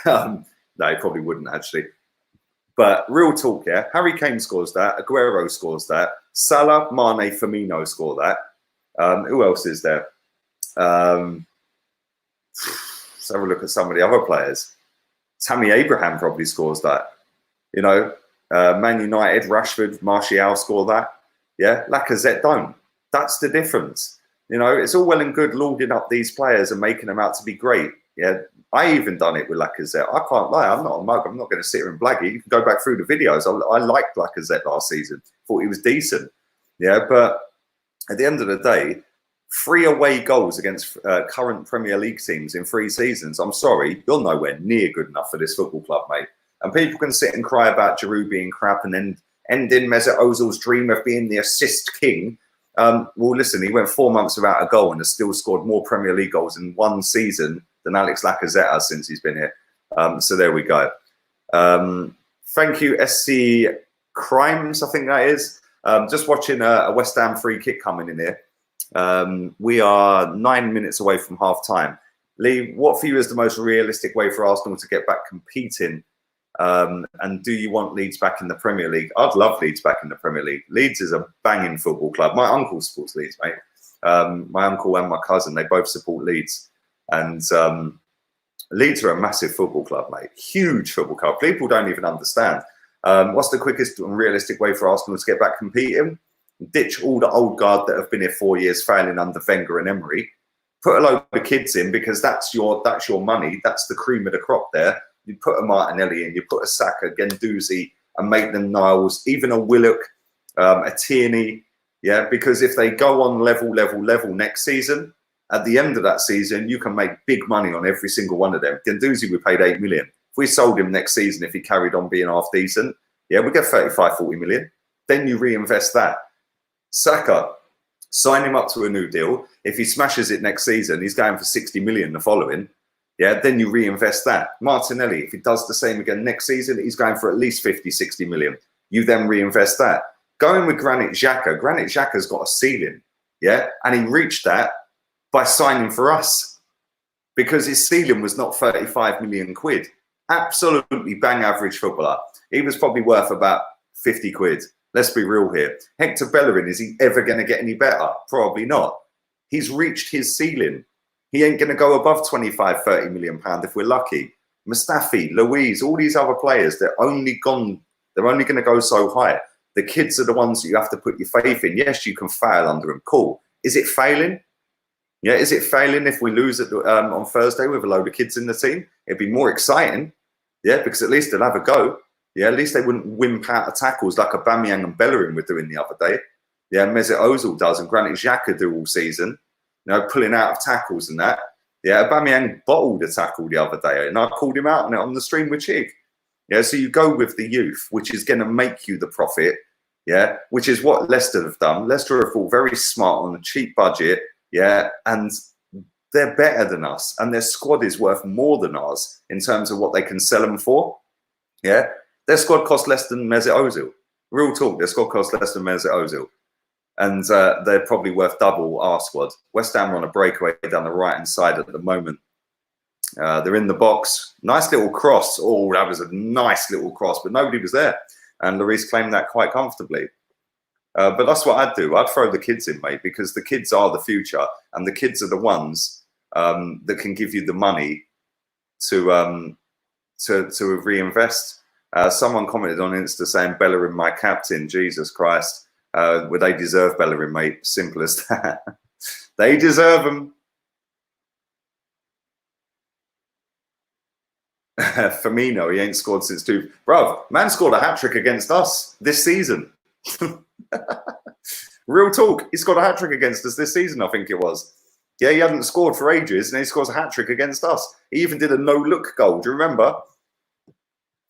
No, he probably wouldn't actually. But real talk, yeah. Harry Kane scores that. Aguero scores that. Salah, Mane, Firmino score that. Who else is there? Let's have a look at some of the other players. Tammy Abraham probably scores that. You know, Man United, Rashford, Martial score that. Yeah, Lacazette don't. That's the difference. You know, it's all well and good lauding up these players and making them out to be great. Yeah, I even done it with Lacazette. I can't lie. I'm not a mug. I'm not going to sit here and blag it. You can go back through the videos. I liked Lacazette last season. Thought he was decent. Yeah, but at the end of the day, 3 away goals against current Premier League teams in 3 seasons. I'm sorry, you're nowhere near good enough for this football club, mate. And people can sit and cry about Giroud being crap and then ending Mesut Ozil's dream of being the assist king. Well, listen, he went 4 months without a goal and has still scored more Premier League goals in 1 season than Alex Lacazette has since he's been here. So there we go. Thank you, SC Crimes, I think that is. Just watching a West Ham free kick coming in here. We are 9 minutes away from half time. Lee, what for you is the most realistic way for Arsenal to get back competing? And do you want Leeds back in the Premier League? I'd love Leeds back in the Premier League. Leeds is a banging football club. My uncle supports Leeds, mate. My uncle and my cousin, they both support Leeds. And Leeds are a massive football club, mate. Huge football club. People don't even understand. What's the quickest and realistic way for Arsenal to get back competing? Ditch all the old guard that have been here 4 years, failing under Wenger and Emery. Put a load of kids in because that's your money. That's the cream of the crop there. You put a Martinelli in, you put a Saka, Guendouzi, and Maitland-Niles, even a Willock, a Tierney. Yeah, because if they go on level next season, at the end of that season, you can make big money on every single one of them. Guendouzi, we paid 8 million. If we sold him next season, if he carried on being half decent, yeah, we get 35, 40 million. Then you reinvest that. Saka, sign him up to a new deal. If he smashes it next season, he's going for 60 million the following. Yeah, then you reinvest that. Martinelli, if he does the same again next season, he's going for at least 50, 60 million. You then reinvest that. Going with Granit Xhaka's got a ceiling. Yeah, and he reached that by signing for us because his ceiling was not 35 million quid. Absolutely bang average footballer. He was probably worth about 50 quid. Let's be real here. Hector Bellerin, is he ever going to get any better? Probably not. He's reached his ceiling. He ain't going to go above 25, 30 million pounds if we're lucky. Mustafi, Louise, all these other players, they're only going to go so high. The kids are the ones that you have to put your faith in. Yes, you can fail under them. Cool. Is it failing? Yeah, is it failing if we lose on Thursday with a load of kids in the team? It'd be more exciting. Yeah, because at least they'll have a go. Yeah, at least they wouldn't wimp out of tackles like Aubameyang and Bellerin were doing the other day. Yeah, Mesut Ozil does and Granit Xhaka do all season. You know, pulling out of tackles and that. Yeah, Aubameyang bottled a tackle the other day and I called him out on it on the stream with Chig. Yeah, so you go with the youth, which is going to make you the profit. Yeah, which is what Leicester have done. Leicester have fought very smart on a cheap budget. Yeah, and they're better than us, and their squad is worth more than ours in terms of what they can sell them for. Yeah, their squad costs less than Mesut Ozil. Real talk, their squad costs less than Mesut Ozil, and they're probably worth double our squad. West Ham are on a breakaway down the right-hand side at the moment. They're in the box. Nice little cross. Oh, that was a nice little cross, but nobody was there, and Lloris claimed that quite comfortably. But that's what I'd do. I'd throw the kids in, mate, because the kids are the future, and the kids are the ones that can give you the money to reinvest. Someone commented on Insta saying Bellerin, my captain. Jesus Christ, would they deserve Bellerin, mate? Simple as that. They deserve them. Firmino, he ain't scored since Bruv, man scored a hat-trick against us this season. Real talk, he scored a hat-trick against us this season, I think it was. Yeah, he hadn't scored for ages, and he scores a hat-trick against us. He even did a no-look goal. Do you remember?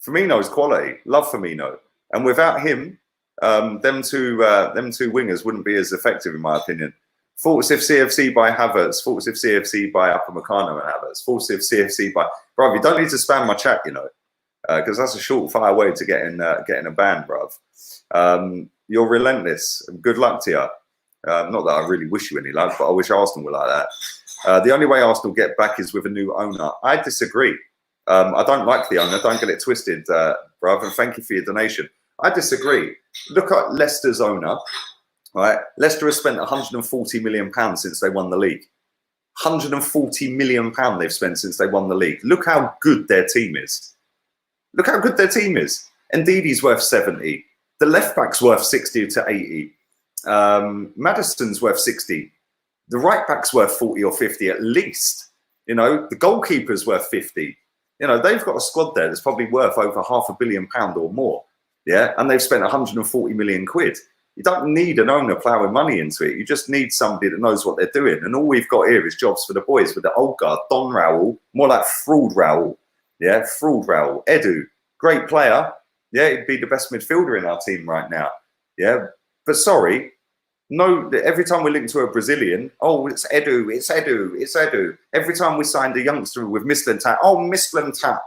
Firmino's quality. Love Firmino. And without him, them two wingers wouldn't be as effective, in my opinion. Thoughts if CFC by Havertz. Thoughts if CFC by Upamecano and Havertz. Thoughts if CFC by... Bruv, you don't need to spam my chat, you know, because that's a short-fire way to getting a ban, bruv. You're relentless. Good luck to you. Not that I really wish you any luck, but I wish Arsenal were like that. The only way Arsenal get back is with a new owner. I disagree. I don't like the owner. Don't get it twisted, bruv, and thank you for your donation. I disagree. Look at Leicester's owner. Right? Leicester has spent £140 million since they won the league. £140 million they've spent since they won the league. Look how good their team is. Look how good their team is. Ndidi's worth 70. The left back's worth 60 to 80. Maddison's worth 60. The right back's worth 40 or 50 at least. You know, the goalkeeper's worth 50. You know, they've got a squad there that's probably worth over £500 million or more. Yeah, and they've spent 140 million quid. You don't need an owner ploughing money into it. You just need somebody that knows what they're doing. And all we've got here is jobs for the boys with the old guard, Don Raoul, more like Fraud Raoul. Yeah, Fraud Raoul. Edu, great player. Yeah, he'd be the best midfielder in our team right now. Yeah, but sorry, no. Every time we link to a Brazilian, oh, it's Edu, it's Edu, it's Edu. Every time we signed a youngster with Mislintat, oh, Mislintat.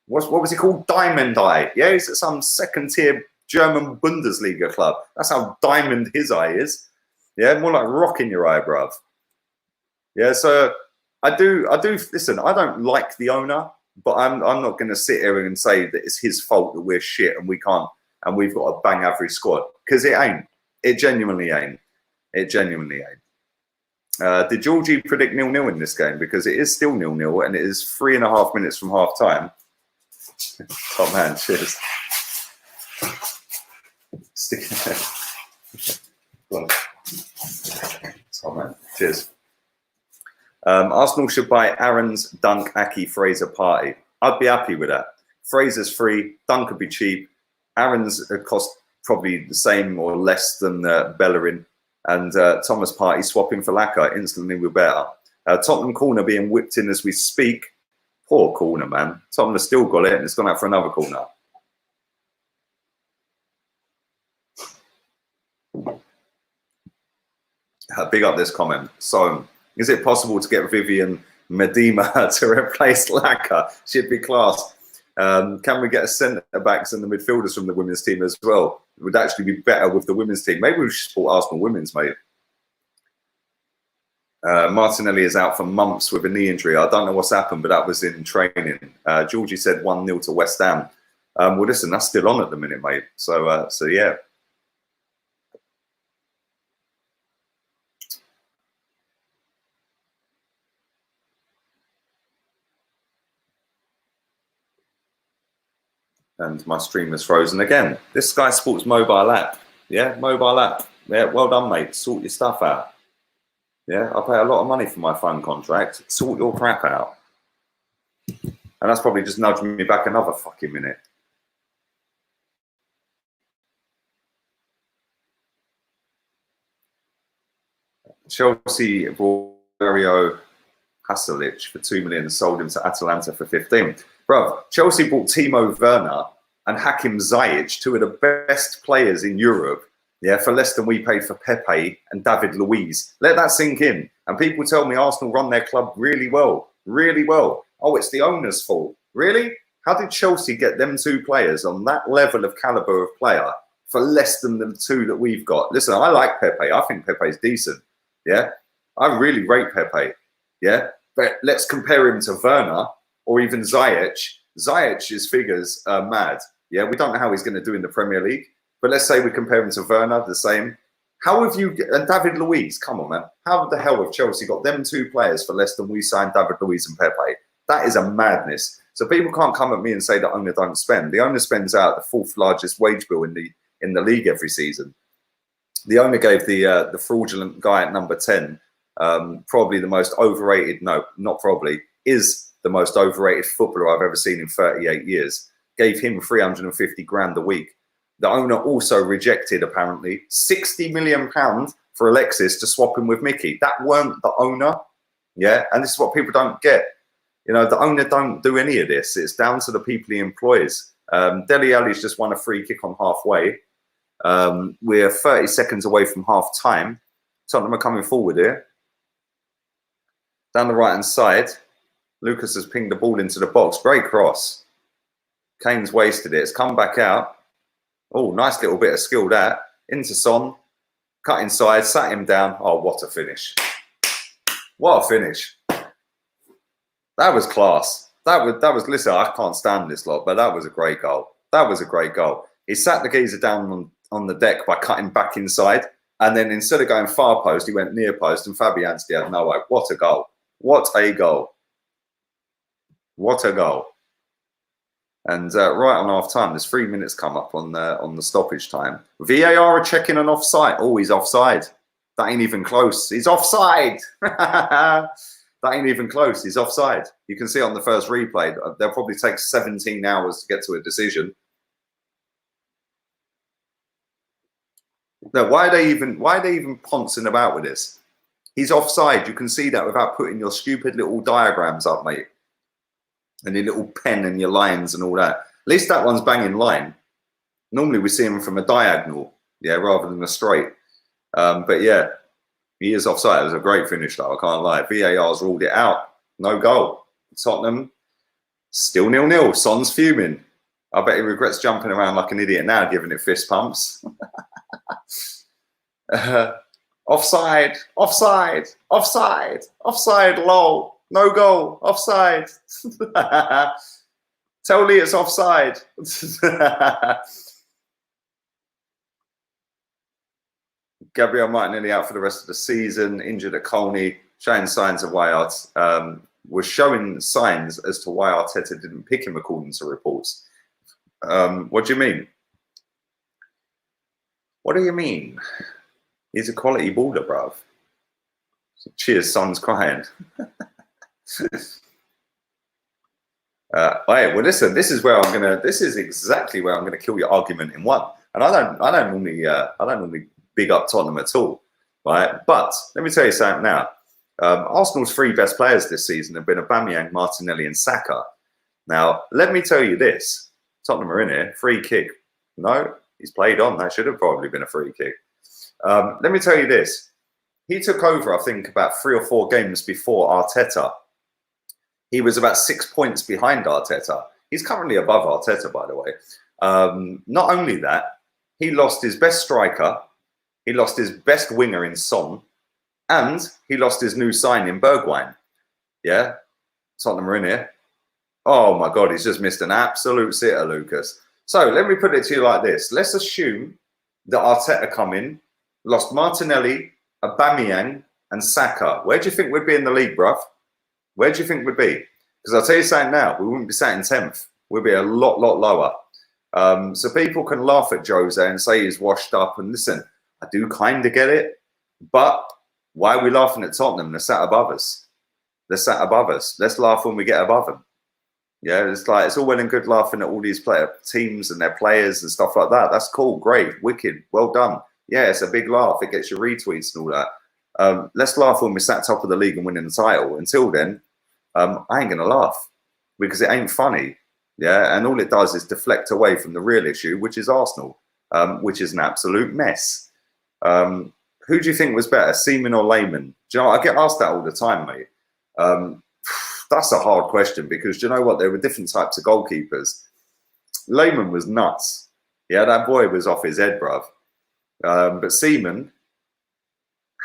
What was he called? Diamond Eye. Yeah, he's at some second-tier German Bundesliga club. That's how diamond his eye is. Yeah, more like rock in your eye, bruv. Yeah, so I do. Listen, I don't like the owner, but I'm not going to sit here and say that it's his fault that we're shit and we can't and we've got a bang average squad, because it ain't. It genuinely ain't. It genuinely ain't. Did Georgie predict 0-0 in this game? Because it is still 0-0 and it is 3.5 minutes from half time. Top man, cheers. Top man, cheers. Arsenal should buy Aaron's, Dunk, Aki, Fraser party. I'd be happy with that. Fraser's free, Dunk could be cheap. Aaron's cost probably the same or less than Bellerin. And Thomas Partey swapping for Laka. Instantly we're better. Tottenham corner being whipped in as we speak. Poor corner, man. Tottenham has still got it and it's gone out for another corner. Big up this comment. So, is it possible to get Vivian Medema to replace Laka? Should be class. Can we get a centre-backs and the midfielders from the women's team as well? It would actually be better with the women's team. Maybe we should support Arsenal women's, mate. Martinelli is out for months with a knee injury. I don't know what's happened, but that was in training. Georgie said 1-0 to West Ham. Well, listen, that's still on at the minute, mate. So yeah. And my stream is frozen again. This Sky Sports mobile app. Yeah, mobile app. Yeah, well done, mate. Sort your stuff out. Yeah, I pay a lot of money for my phone contract. Sort your crap out. And that's probably just nudging me back another fucking minute. Chelsea bought Mario Haselic for 2 million and sold him to Atalanta for 15. Bro, Chelsea bought Timo Werner and Hakim Ziyech, two of the best players in Europe, yeah, for less than we paid for Pepe and David Luiz. Let that sink in. And people tell me Arsenal run their club really well, really well. Oh, it's the owner's fault. Really? How did Chelsea get them two players on that level of caliber of player for less than the two that we've got? Listen, I like Pepe. I think Pepe's decent. Yeah, I really rate Pepe. Yeah, but let's compare him to Werner or even Ziyech. Ziyech's figures are mad. Yeah, we don't know how he's going to do in the Premier League. But let's say we compare him to Werner, the same. How have you, and David Luiz, come on, man. How the hell have Chelsea got them two players for less than we signed David Luiz and Pepe? That is a madness. So people can't come at me and say the owner don't spend. The owner spends out the fourth largest wage bill in the league every season. The owner gave the fraudulent guy at number 10, probably the most overrated, no, not probably, is the most overrated footballer I've ever seen in 38 years. Gave him 350 grand a week. The owner also rejected, apparently, £60 million for Alexis to swap him with Mickey. That weren't the owner, yeah? And this is what people don't get. You know, the owner don't do any of this. It's down to the people he employs. Dele Alli's just won a free kick on halfway. We're 30 seconds away from half time. Tottenham are coming forward here. Down the right-hand side, Lucas has pinged the ball into the box. Great cross. Kane's wasted it. It's come back out. Oh, nice little bit of skill that. Into Son. Cut inside, sat him down. Oh, what a finish. What a finish. That was class. That was, listen, I can't stand this lot, but that was a great goal. That was a great goal. He sat the geezer down on the deck by cutting back inside. And then instead of going far post, he went near post and Fabianski had no way. What a goal. What a goal. What a goal. And right on half time, there's 3 minutes come up on the stoppage time. VAR are checking an offside. Oh, he's offside. That ain't even close. He's offside. That ain't even close. He's offside. You can see on the first replay, they'll probably take 17 hours to get to a decision. No, why are they even poncing about with this? He's offside. You can see that without putting your stupid little diagrams up, mate. And your little pen and your lines and all that. At least that one's banging line. Normally we see him from a diagonal, yeah, rather than a straight. But yeah, he is offside. It was a great finish, though. I can't lie. VAR's ruled it out. No goal. Tottenham still 0-0. Son's fuming. I bet he regrets jumping around like an idiot now, giving it fist pumps. Offside, offside, offside, offside, lol. No goal, offside. Tell Lee it's offside. Gabriel Martinelli out for the rest of the season, injured at Colney, showing signs of why was showing signs as to why Arteta didn't pick him according to reports. What do you mean? What do you mean? He's a quality baller, bruv. Cheers, son's crying. Well, listen. This is exactly where I'm gonna kill your argument in one. And I don't normally big up Tottenham at all, right? But let me tell you something now. Arsenal's three best players this season have been Aubameyang, Martinelli, and Saka. Now, let me tell you this: Tottenham are in here. Free kick. No, he's played on. That should have probably been a free kick. Let me tell you this. He took over, I think, about 3 or 4 games before Arteta. He was about 6 points behind Arteta. He's currently above Arteta, by the way. Not only that, he lost his best striker, he lost his best winger in Son, and he lost his new sign in Bergwijn. Yeah? Tottenham are in here. Oh, my God, he's just missed an absolute sitter, Lucas. So let me put it to you like this. Let's assume that Arteta come in, lost Martinelli, Aubameyang, and Saka. Where do you think we'd be in the league, bruv? Where do you think we'd be? Because I'll tell you something now, we wouldn't be sat in 10th. We'd be a lot lower. So people can laugh at Jose and say he's washed up. And listen, I do kind of get it. But why are we laughing at Tottenham? They're sat above us. They're sat above us. Let's laugh when we get above them. Yeah, it's like, it's all well and good laughing at all these teams and their players and stuff like that. That's cool, great, wicked, well done. Yeah, it's a big laugh. It gets your retweets and all that. Let's laugh when we sat top of the league and winning the title. Until then, I ain't going to laugh because it ain't funny. Yeah, and all it does is deflect away from the real issue, which is Arsenal, which is an absolute mess. Who do you think was better, Seaman or Lehmann? Do you know, I get asked that all the time, mate. That's a hard question because do you know what? There were different types of goalkeepers. Lehmann was nuts. Yeah, that boy was off his head, bruv. But Seaman,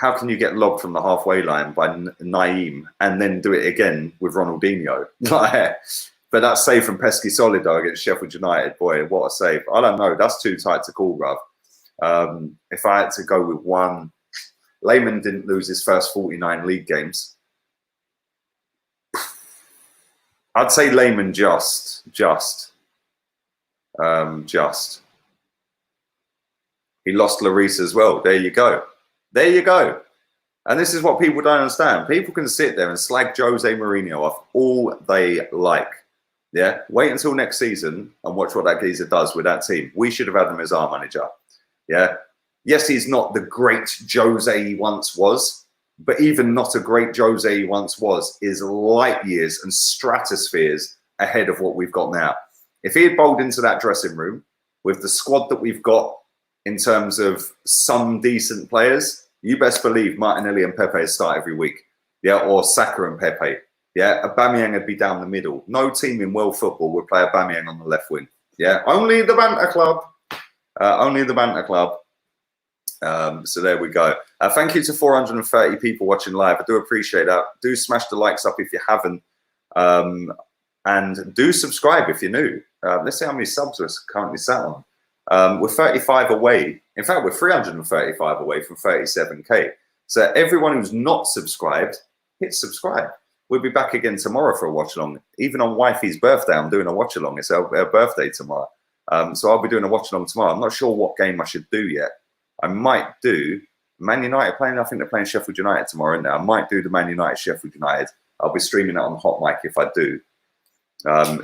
how can you get lobbed from the halfway line by Naeem and then do it again with Ronaldinho? But that save from Pesky Solidar against Sheffield United, boy, what a save. I don't know. That's too tight to call, bruv. If I had to go with one, Lehmann didn't lose his first 49 league games. I'd say Lehmann just. He lost Lloris as well. There you go. There you go. And this is what people don't understand. People can sit there and slag Jose Mourinho off all they like. Yeah. Wait until next season and watch what that geezer does with that team. We should have had him as our manager. Yeah. Yes, he's not the great Jose he once was. But even not a great Jose he once was is light years and stratospheres ahead of what we've got now. If he had bowled into that dressing room with the squad that we've got in terms of some decent players, you best believe Martinelli and Pepe start every week. Yeah, or Saka and Pepe. Yeah, Aubameyang would be down the middle. No team in world football would play Aubameyang on the left wing. Yeah, only the Banter Club. Only the Banter Club. So there we go. Thank you to 430 people watching live. I do appreciate that. Do smash the likes up if you haven't. And do subscribe if you're new. Let's see how many subs we're currently sat on. We're 35 away. In fact, we're 335 away from 37k. So everyone who's not subscribed, hit subscribe. We'll be back again tomorrow for a watch along. Even on wifey's birthday, I'm doing a watch along. It's her birthday tomorrow. So I'll be doing a watch along tomorrow. I'm not sure what game I should do yet. I might do Man United playing. I think they're playing Sheffield United tomorrow, isn't it? I might do the Man United Sheffield United. I'll be streaming it on HOTMIC if I do.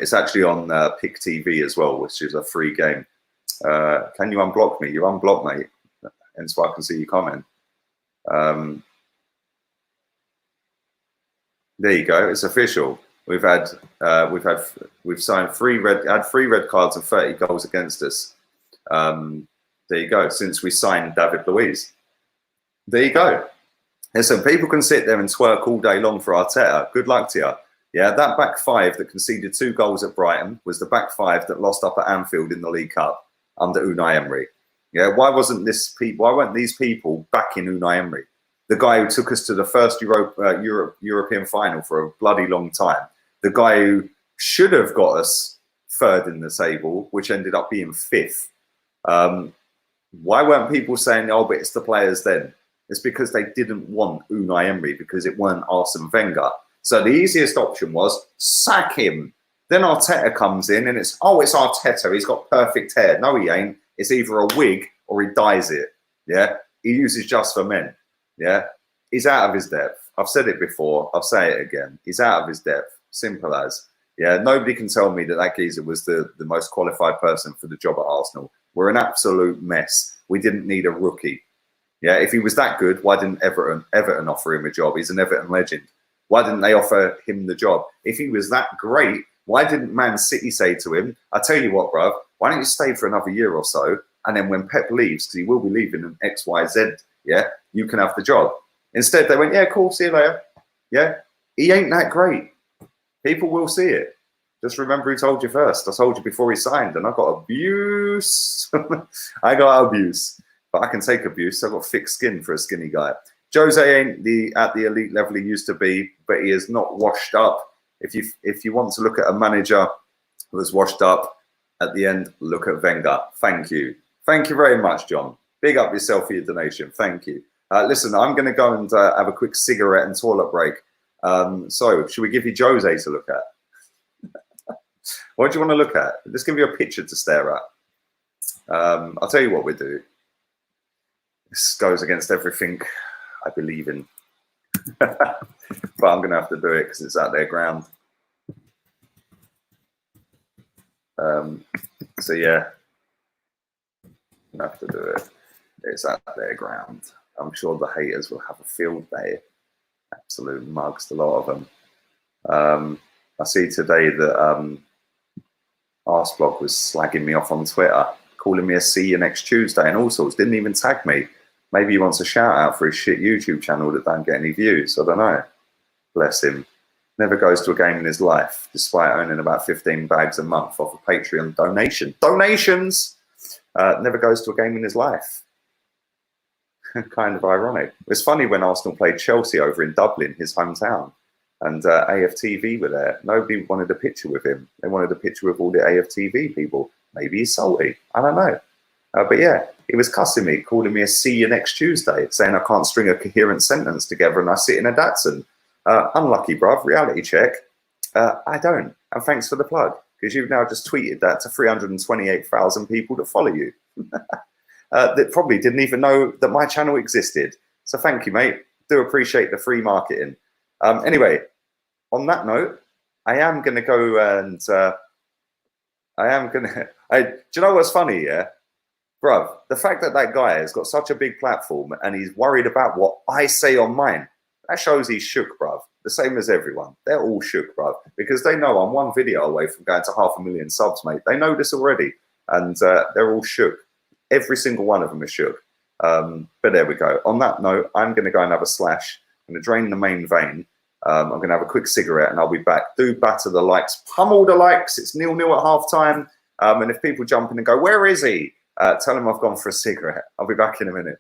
It's actually on Pick TV as well, which is a free game. Can you unblock me? You're unblocked, mate. And so I can see your comment. There you go. It's official. We've signed three red cards and 30 goals against us. There you go. Since we signed David Luiz. There you go. Listen, people can sit there and twerk all day long for Arteta. Good luck to you. Yeah, that back five that conceded 2 goals at Brighton was the back five that lost up at Anfield in the League Cup under Unai Emery. Yeah, why weren't these people backing Unai Emery? The guy who took us to the first European final for a bloody long time. The guy who should have got us third in the table, which ended up being 5th. Why weren't people saying, oh, but it's the players then? It's because they didn't want Unai Emery because it weren't Arsene Wenger. So the easiest option was sack him. Then Arteta comes in and it's Arteta. He's got perfect hair. No, he ain't. It's either a wig or he dyes it. Yeah. He uses Just for Men. Yeah. He's out of his depth. I've said it before. I'll say it again. He's out of his depth. Simple as. Yeah. Nobody can tell me that geezer was the most qualified person for the job at Arsenal. We're an absolute mess. We didn't need a rookie. Yeah. If he was that good, why didn't Everton offer him a job? He's an Everton legend. Why didn't they offer him the job? If he was that great, why didn't Man City say to him, I tell you what, bruv, why don't you stay for another year or so? And then when Pep leaves, because he will be leaving in XYZ, yeah, you can have the job. Instead, they went, yeah, cool, see you later. Yeah, he ain't that great. People will see it. Just remember who told you first. I told you before he signed, and I got abuse. I got abuse. But I can take abuse. I've got thick skin for a skinny guy. Jose ain't at the elite level he used to be, but he is not washed up. If you want to look at a manager who was washed up at the end, look at Wenger. Thank you. Thank you very much, John. Big up yourself for your donation. Thank you. Listen, I'm going to go and have a quick cigarette and toilet break. So should we give you Jose to look at? What do you want to look at? Just give you a picture to stare at. I'll tell you what we do. This goes against everything I believe in. But I'm going to have to do it because it's at their ground. So yeah, I'm going to have to do it. It's at their ground. I'm sure the haters will have a field day. Absolute mugs, a lot of them. I see today that Arsblog was slagging me off on Twitter, calling me a see you next Tuesday and all sorts. Didn't even tag me. Maybe he wants a shout out for his shit YouTube channel that don't get any views. I don't know. Bless him. Never goes to a game in his life, despite owning about 15 bags a month off a Patreon donation. Donations! Never goes to a game in his life. Kind of ironic. It's funny when Arsenal played Chelsea over in Dublin, his hometown, and AFTV were there. Nobody wanted a picture with him. They wanted a picture with all the AFTV people. Maybe he's salty. I don't know. But yeah, he was cussing me, calling me a see you next Tuesday, saying I can't string a coherent sentence together and I sit in a Datsun. Unlucky, bruv. Reality check. I don't. And thanks for the plug, because you've now just tweeted that to 328,000 people that follow you. That probably didn't even know that my channel existed. So thank you, mate. Do appreciate the free marketing. Anyway, on that note, I am going to go and do you know what's funny, yeah? Bruv, the fact that that guy has got such a big platform and he's worried about what I say on mine, that shows he's shook, bruv. The same as everyone. They're all shook, bruv, because they know I'm one video away from going to 500,000 subs, mate. They know this already, and they're all shook. Every single one of them is shook. But there we go. On that note, I'm going to go and have a slash. I'm going to drain the main vein. I'm going to have a quick cigarette and I'll be back. Do batter the likes. Pummel the likes. It's 0-0 at half time. And if people jump in and go, where is he? Tell him I've gone for a cigarette. I'll be back in a minute.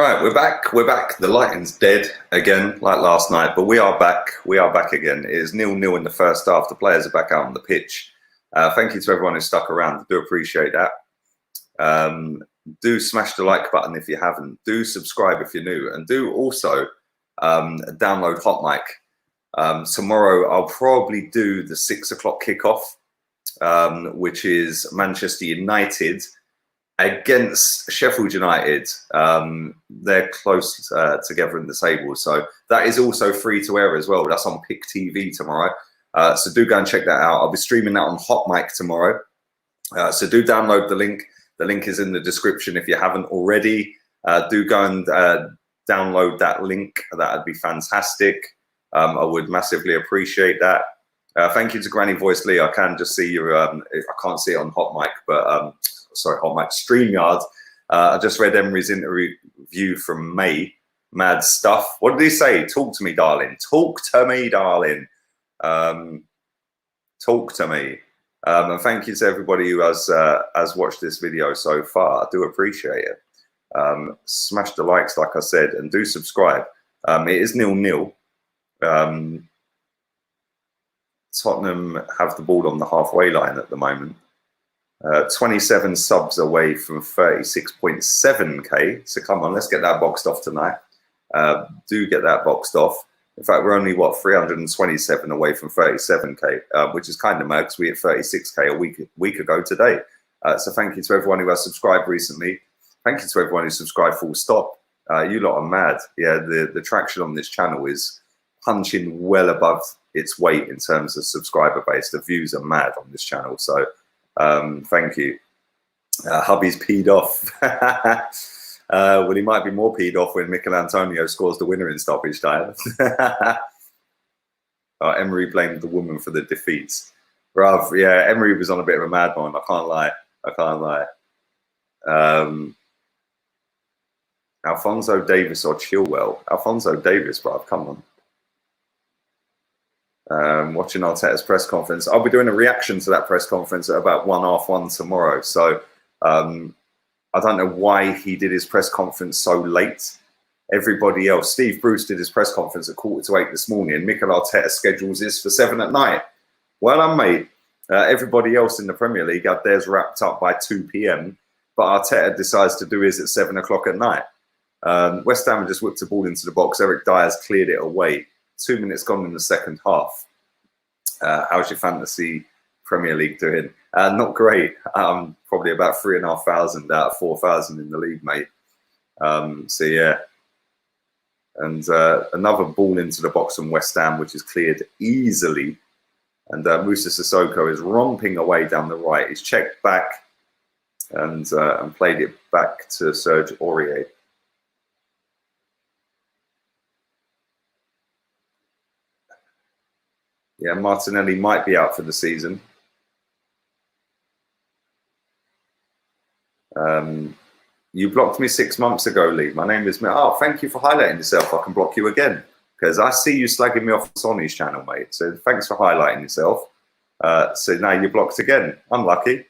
Right, we're back. We're back. The lighting's dead again, like last night, but we are back. We are back again. It is 0-0 in the first half. The players are back out on the pitch. Thank you to everyone who stuck around. I do appreciate that. Do smash the like button if you haven't. Do subscribe if you're new, and do also download HOTMIC. Tomorrow I'll probably do the 6 o'clock kickoff, which is Manchester United against Sheffield United. They're close together in the table, so that is also free to air as well. That's on Pick TV tomorrow, so do go and check that out. I'll be streaming that on HOTMIC tomorrow, so do download the link. The link is in the description if you haven't already. Do go and download that link. That would be fantastic. I would massively appreciate that. Thank you to Granny Voice Lee. I can just see your I can't see it on HOTMIC, but sorry, HOTMIC StreamYard. I just read Emery's interview from May. Mad stuff. What did he say? Talk to me, darling. Talk to me, darling. Talk to me. And thank you to everybody who has watched this video so far. I do appreciate it. Smash the likes, like I said, and do subscribe. It is 0-0. Tottenham have the ball on the halfway line at the moment. 27 subs away from 36.7k. So come on, let's get that boxed off tonight. Do get that boxed off. In fact, we're only, what, 327 away from 37k, which is kind of mad because we hit 36k a week ago today. So thank you to everyone who has subscribed recently. Thank you to everyone who subscribed full stop. You lot are mad. Yeah, the traction on this channel is punching well above its weight in terms of subscriber base. The views are mad on this channel. So thank you. Hubby's peed off. Well, he might be more peed off when Mikel Antonio scores the winner in stoppage time. Emery blamed the woman for the defeats. Bruv, yeah, Emery was on a bit of a mad one. I can't lie. I can't lie. Alphonso Davis or Chilwell? Alphonso Davis, bruv, come on. Watching Arteta's press conference. I'll be doing a reaction to that press conference at about 1:30 tomorrow. So I don't know why he did his press conference so late. Everybody else, Steve Bruce did his press conference at 7:45 this morning. Mikel Arteta schedules this for 7 at night. Well done, mate. Everybody else in the Premier League had theirs wrapped up by 2 p.m. But Arteta decides to do his at 7 o'clock at night. West Ham just whipped the ball into the box. Eric Dyer's cleared it away. 2 minutes gone in the second half. How's your fantasy Premier League doing? Not great. Probably about 3,500 out of 4,000 in the league, mate. So yeah. And another ball into the box from West Ham, which is cleared easily. And Moussa Sissoko is romping away down the right. He's checked back and played it back to Serge Aurier. Yeah, Martinelli might be out for the season. You blocked me 6 months ago, Lee. My name is... Oh, thank you for highlighting yourself. I can block you again. Because I see you slagging me off on Sonny's channel, mate. So thanks for highlighting yourself. So now you're blocked again. Unlucky.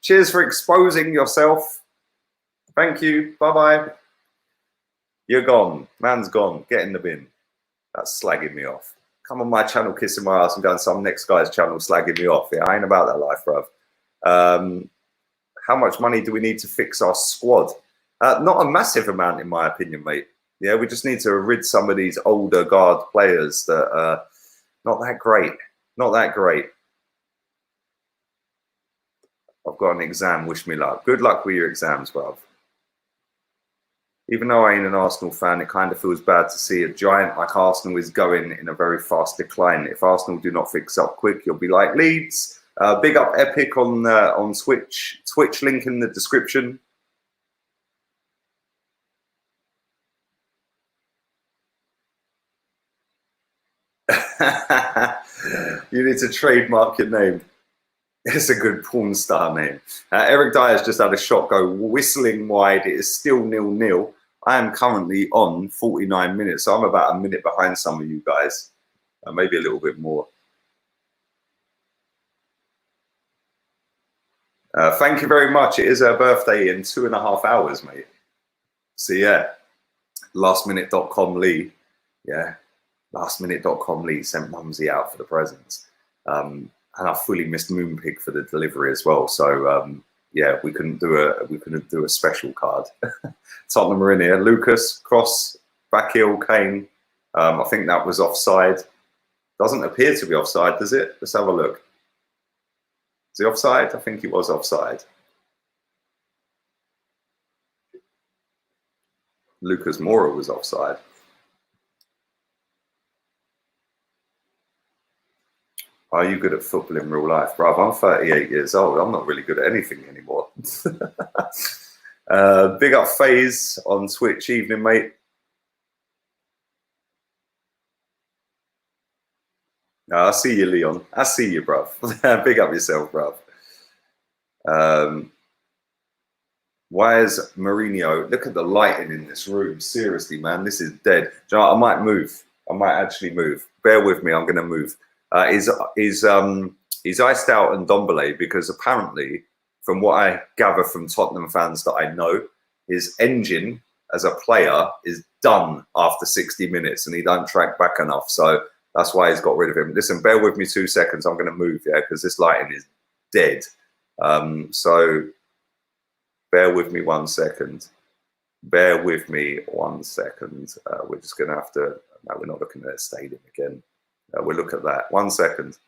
Cheers for exposing yourself. Thank you. Bye-bye. You're gone. Man's gone. Get in the bin. That's slagging me off. Come on my channel, kissing my ass and go on some next guy's channel slagging me off. Yeah, I ain't about that life, bruv. How much money do we need to fix our squad? Not a massive amount, in my opinion, mate. Yeah, we just need to rid some of these older guard players that are not that great. Not that great. I've got an exam. Wish me luck. Good luck with your exams, bruv. Even though I ain't an Arsenal fan, it kind of feels bad to see a giant like Arsenal is going in a very fast decline. If Arsenal do not fix up quick, you'll be like Leeds. Big up Epic on Twitch. Twitch link in the description. You need to trademark your name. It's a good porn star name. Eric Dyer's just had a shot go whistling wide. It is still 0-0. I am currently on 49 minutes, so I'm about a minute behind some of you guys. Maybe a little bit more. Thank you very much. It is her birthday in 2.5 hours, mate. So yeah, lastminute.com Lee, yeah, lastminute.com Lee sent Mumsy out for the presents. And I fully missed Moonpig for the delivery as well. So yeah, we couldn't do a special card. Tottenham are in here. Lucas, Cross, Backheel, Kane. I think that was offside. Doesn't appear to be offside, does it? Let's have a look. Is he offside? I think he was offside. Lucas Moura was offside. Are you good at football in real life? Bruv, I'm 38 years old. I'm not really good at anything anymore. Big up FaZe on Twitch. Evening, mate. I see you, Leon. I see you, bruv. Big up yourself, bruv. Why is Mourinho? Look at the lighting in this room. Seriously, man, this is dead. Do you know what? I might move. I might actually move. Bear with me. I'm going to move. He's iced out and Ndombele because apparently, from what I gather from Tottenham fans that I know, his engine as a player is done after 60 minutes and he don't track back enough. So that's why he's got rid of him. Listen, bear with me 2 seconds. I'm going to move, yeah, because this lighting is dead. So bear with me 1 second. Bear with me 1 second. We're just going to have to, no, we're not looking at a stadium again. We'll look at that. 1 second.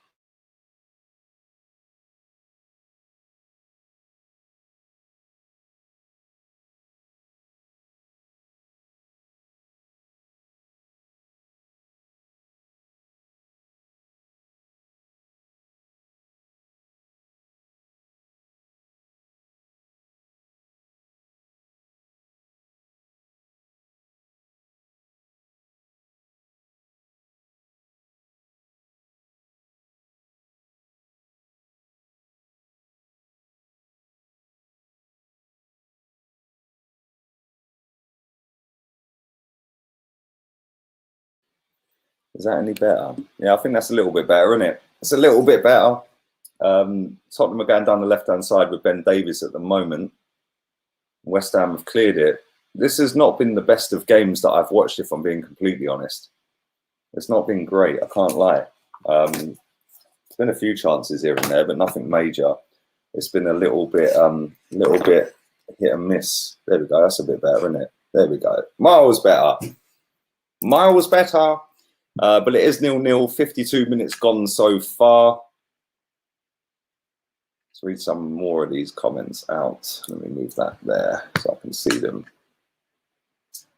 Is that any better? Yeah, I think that's a little bit better, isn't it? It's a little bit better. Tottenham are going down the left-hand side with Ben Davies at the moment. West Ham have cleared it. This has not been the best of games that I've watched, if I'm being completely honest. It's not been great, I can't lie. There's been a few chances here and there, but nothing major. It's been a little bit hit and miss. There we go, that's a bit better, isn't it? There we go. Miles better. Miles better. But it is 0-0, 52 minutes gone so far. Let's read some more of these comments out. Let me move that there so I can see them.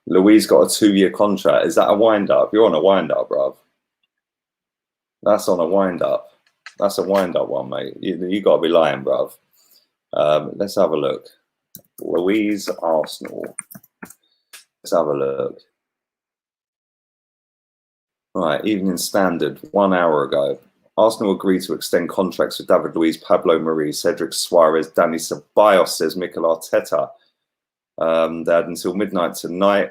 Louise got a 2-year contract. Is that a wind-up? You're on a wind-up, bruv. That's on a wind-up. That's a wind-up one, mate. You got to be lying, bruv. Let's have a look. Louise Arsenal. Let's have a look. Right, Evening Standard, 1 hour ago. Arsenal agreed to extend contracts with David Luiz, Pablo Mari, Cedric Suarez, Dani Ceballos, says Mikel Arteta. They had until midnight tonight.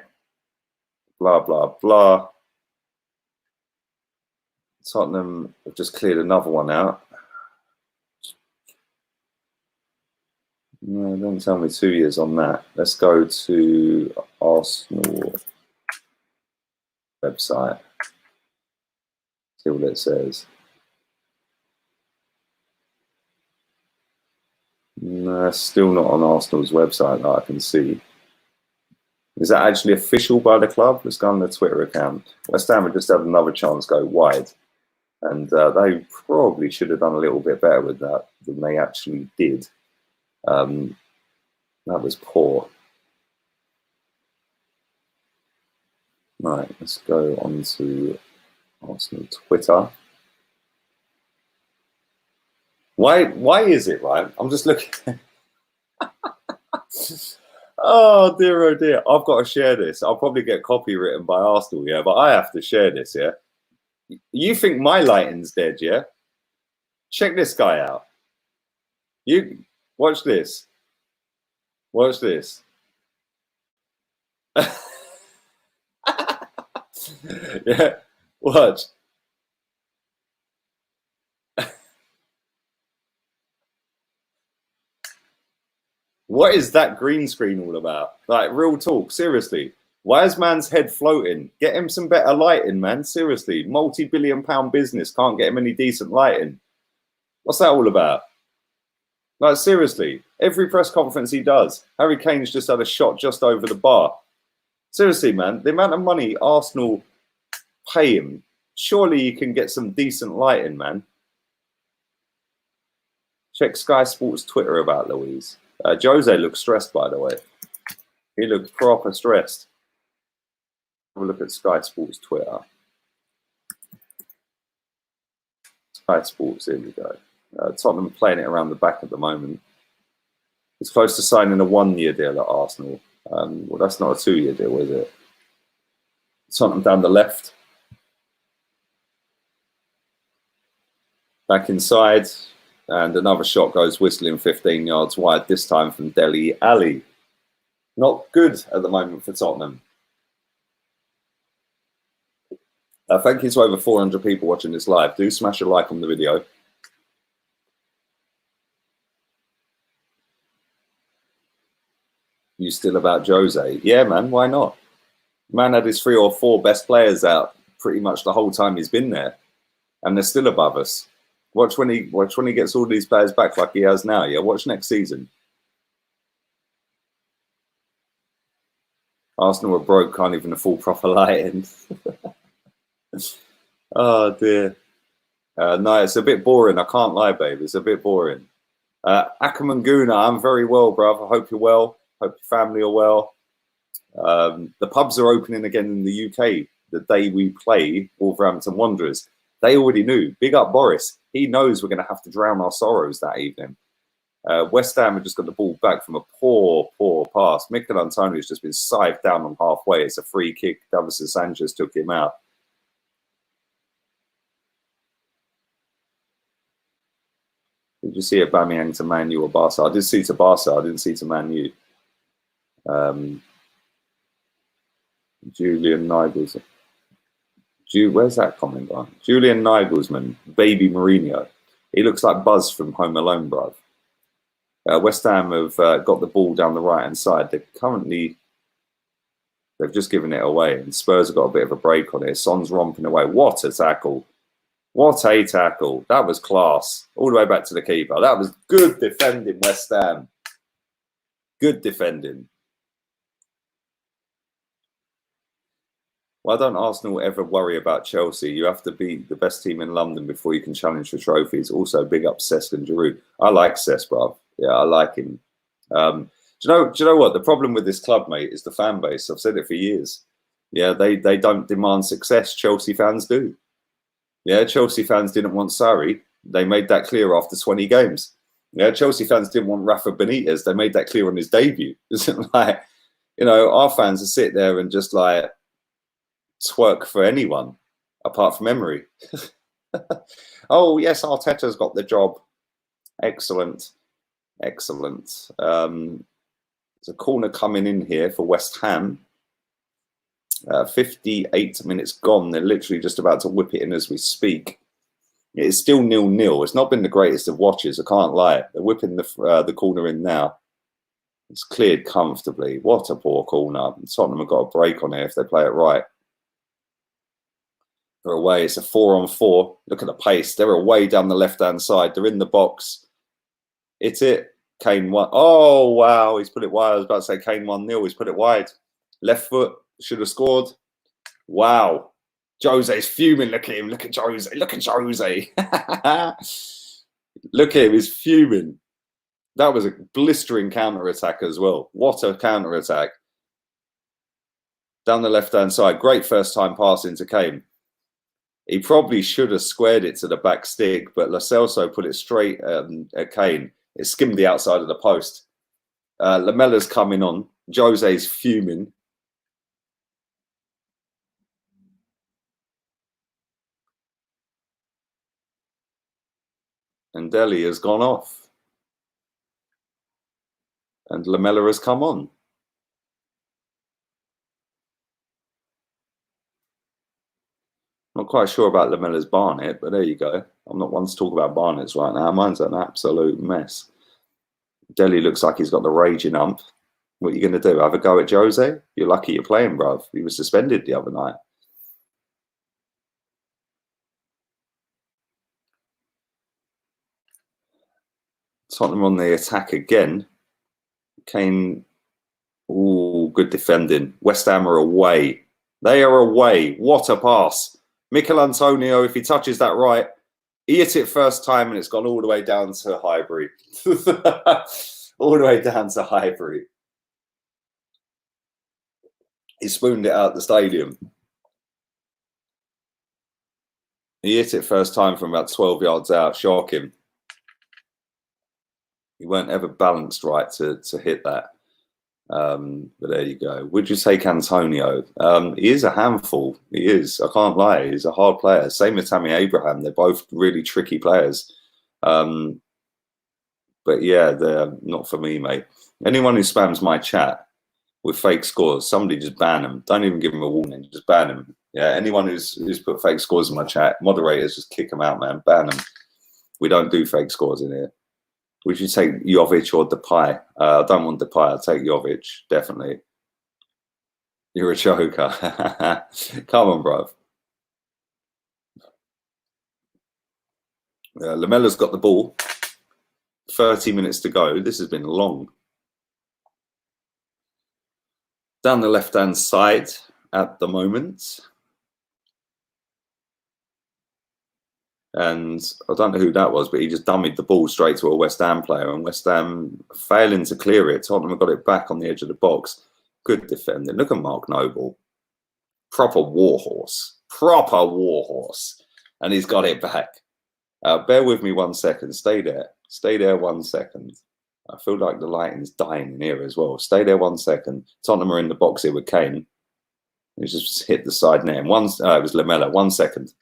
Blah, blah, blah. Tottenham have just cleared another one out. No, don't tell me 2 years on that. Let's go to Arsenal website. See what it says. No, still not on Arsenal's website that I can see. Is that actually official by the club? Let's go on the Twitter account. West Ham have just had another chance go wide. And they probably should have done a little bit better with that than they actually did. That was poor. Right, let's go on to Arsenal Twitter. Why is it, right? I'm just looking. Oh dear, I've got to share this. I'll probably get copywritten by Arsenal, yeah, but I have to share this, yeah. You think my lighting's dead, yeah? Check this guy out. You watch this. Watch this. Yeah, watch. What is that green screen all about? Like, real talk, seriously. Why is man's head floating? Get him some better lighting, man. Seriously. Multi-billion-pound business can't get him any decent lighting. What's that all about? Like, seriously. Every press conference he does, Harry Kane's just had a shot just over the bar. Seriously, man. The amount of money Arsenal pay him, surely you can get some decent lighting, man. Check Sky Sports Twitter about Louise. Jose looks stressed, by the way. He looks proper stressed. Have a look at Sky Sports Twitter. Sky Sports, here we go. Tottenham playing it around the back at the moment. It's close to signing a 1-year deal at Arsenal. Well, that's not a 2-year deal, is it? Tottenham down the left. Back inside. And another shot goes whistling 15 yards wide, this time from Dele Alli. Not good at the moment for Tottenham. Thank you to over 400 people watching this live. Do smash a like on the video. You still about Jose? Yeah, man, why not? Man had his 3 or 4 best players out pretty much the whole time he's been there. And they're still above us. Watch when he gets all these players back like he has now. Yeah, watch next season. Arsenal are broke, can't even afford proper lighting. Oh dear. No, it's a bit boring. I can't lie, babe. It's a bit boring. Ackerman Guna, I'm very well, bruv. I hope you're well. Hope your family are well. The pubs are opening again in the UK the day we play Wolverhampton Wanderers. They already knew. Big up Boris. He knows we're going to have to drown our sorrows that evening. West Ham have just got the ball back from a poor pass. Mikel Antonio's just been scythed down on halfway. It's a free kick. Davison Sanchez took him out. Did you see Aubameyang to Man U or Barca? I did see to Barca. I didn't see to Man U. Julian Nagelsmann. Where's that comment on? Julian Nagelsmann, baby Mourinho. He looks like Buzz from Home Alone, bruv. West Ham have got the ball down the right-hand side. They've just given it away. And Spurs have got a bit of a break on it. Son's romping away. What a tackle. What a tackle. That was class. All the way back to the keeper. That was good defending, West Ham. Good defending. Why don't Arsenal ever worry about Chelsea? You have to beat the best team in London before you can challenge for trophies. Also, big up Cesc and Giroud. I like Cesc, bruv. Yeah, I like him. Do you know what? The problem with this club, mate, is the fan base. I've said it for years. Yeah, they don't demand success. Chelsea fans do. Yeah, Chelsea fans didn't want Sarri. They made that clear after 20 games. Yeah, Chelsea fans didn't want Rafa Benitez. They made that clear on his debut. Isn't like, you know, our fans will sit there and just like twerk for anyone apart from Emery. Oh yes, Arteta's got the job. Excellent, excellent. There's a corner coming in here for West Ham. 58 minutes gone. They're literally just about to whip it in as we speak. It's still 0-0. It's not been the greatest of watches. I can't lie. They're whipping the corner in now. It's cleared comfortably. What a poor corner. Tottenham have got a break on here if they play it right. They're away. It's a 4-on-4. Look at the pace. They're away down the left-hand side. They're in the box. It's it. Kane won. Oh, wow. He's put it wide. I was about to say Kane 1-0. He's put it wide. Left foot. Should have scored. Wow. Jose's fuming. Look at him. Look at Jose. Look at Jose. Look at him. He's fuming. That was a blistering counter-attack as well. What a counter-attack. Down the left-hand side. Great first-time pass into Kane. He probably should have squared it to the back stick, but Lo Celso put it straight at Kane. It skimmed the outside of the post. Lamella's coming on. Jose's fuming. And Dele has gone off. And Lamella has come on. Not quite sure about Lamella's Barnet, but there you go. I'm not one to talk about Barnets right now. Mine's an absolute mess. Delhi looks like he's got the raging ump. What are you going to do? Have a go at Jose? You're lucky you're playing, bruv. He was suspended the other night. Tottenham on the attack again. Kane, ooh, good defending. West Ham are away. They are away. What a pass. Mikel Antonio, if he touches that right, he hit it first time and it's gone all the way down to Highbury. All the way down to Highbury. He spooned it out the stadium. He hit it first time from about 12 yards out. Shocking. He weren't ever balanced right to hit that. But there you go. Would you take Antonio? He is a handful. He is. I can't lie. He's a hard player. Same with Tammy Abraham. They're both really tricky players. But yeah, they're not for me, mate. Anyone who spams my chat with fake scores, somebody just ban them. Don't even give them a warning. Just ban them. Yeah, anyone who's put fake scores in my chat, moderators, just kick them out, man. Ban them. We don't do fake scores in here. Would you take Jovic or Depay? I don't want Depay. I'll take Jovic, definitely. You're a joker. Come on, bruv. Lamella's got the ball. 30 minutes to go. This has been long. Down the left-hand side at the moment. And I don't know who that was, but he just dummied the ball straight to a West Ham player, and West Ham failing to clear it. Tottenham got it back on the edge of the box. Good defending. Look at Mark Noble. Proper warhorse. Proper warhorse. And he's got it back. Bear with me 1 second. Stay there. Stay there 1 second. I feel like the lighting's dying in here as well. Stay there 1 second. Tottenham are in the box here with Kane. He just hit the side net. It was Lamella. 1 second.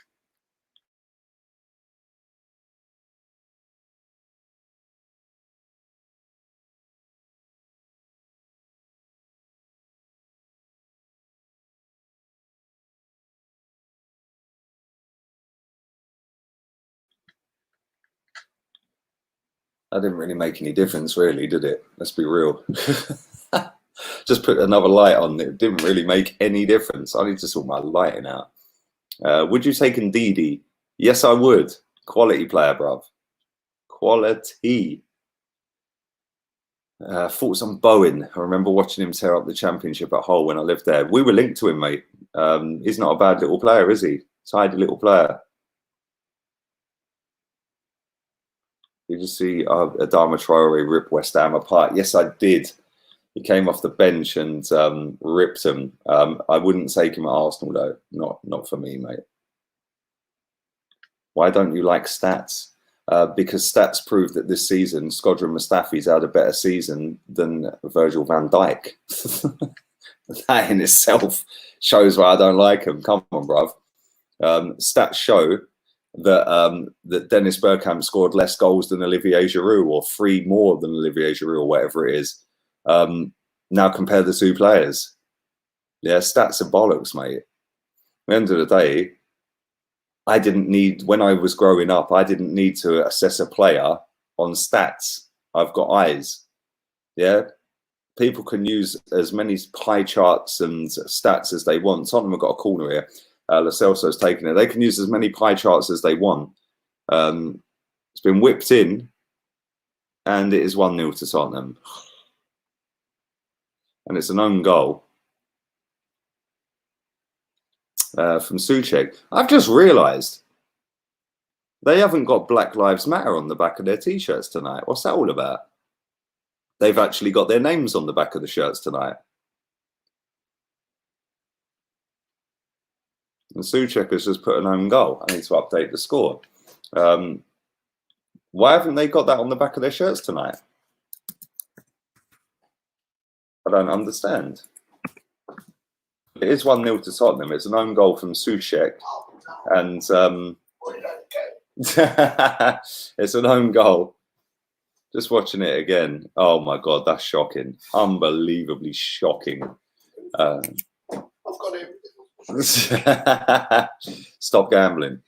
That didn't really make any difference, really, did it? Let's be real. Just put another light on. It didn't really make any difference. I need to sort my lighting out. Would you take Ndidi? Yes, I would. Quality player, bruv. Quality. Thoughts on Bowen. I remember watching him tear up the championship at Hull when I lived there. We were linked to him, mate. He's not a bad little player, is he? Tidy little player. Did you see Adama Traore rip West Ham apart? Yes, I did. He came off the bench and ripped him. I wouldn't take him at Arsenal, though. Not for me, mate. Why don't you like stats? Because stats prove that this season, Skodran Mustafi's had a better season than Virgil van Dijk. That in itself shows why I don't like him. Come on, bruv. Stats show that that Dennis Bergkamp scored less goals than Olivier Giroud, or 3 more than Olivier Giroud, or whatever it is. Now compare the two players. Yeah, stats are bollocks, mate. At the end of the day, I didn't need, when I was growing up, I didn't need to assess a player on stats. I've got eyes. Yeah. People can use as many pie charts and stats as they want. Tottenham have got a corner here. Lo Celso's taken it. They can use as many pie charts as they want. It's been whipped in, and it is 1-0 to Tottenham. And it's an own goal from Souček. I've just realised they haven't got Black Lives Matter on the back of their T-shirts tonight. What's that all about? They've actually got their names on the back of the shirts tonight. And Souček has just put an own goal. I need to update the score. Why haven't they got that on the back of their shirts tonight? I don't understand. It is 1-0 to Tottenham. It's an own goal from Souček. And it's an own goal. Just watching it again. Oh, my God, that's shocking. Unbelievably shocking. I've got it. Stop gambling.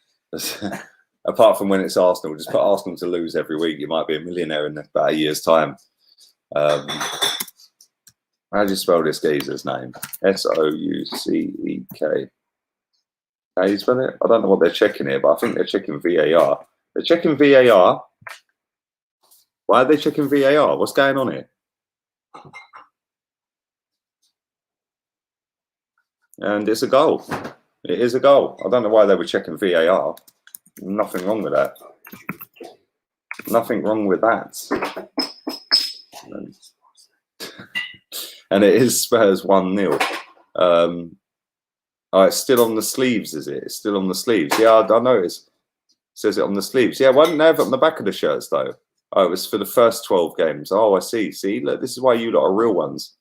Apart from when it's Arsenal, just put Arsenal to lose every week. You might be a millionaire in about a year's time. How do you spell this geezer's name? Souceck. How do you spell it? I don't know what they're checking here, but I think they're checking VAR. They're checking VAR. Why are they checking VAR? What's going on here? And it's a goal. It is a goal. I don't know why they were checking VAR. Nothing wrong with that. Nothing wrong with that. And it is Spurs 1-0. Oh, it's still on the sleeves, is it? It's still on the sleeves. Yeah, I noticed. It says it on the sleeves. Yeah, why didn't they have it on the back of the shirts, though? Oh, it was for the first 12 games. Oh, I see. See, look, this is why you lot are real ones.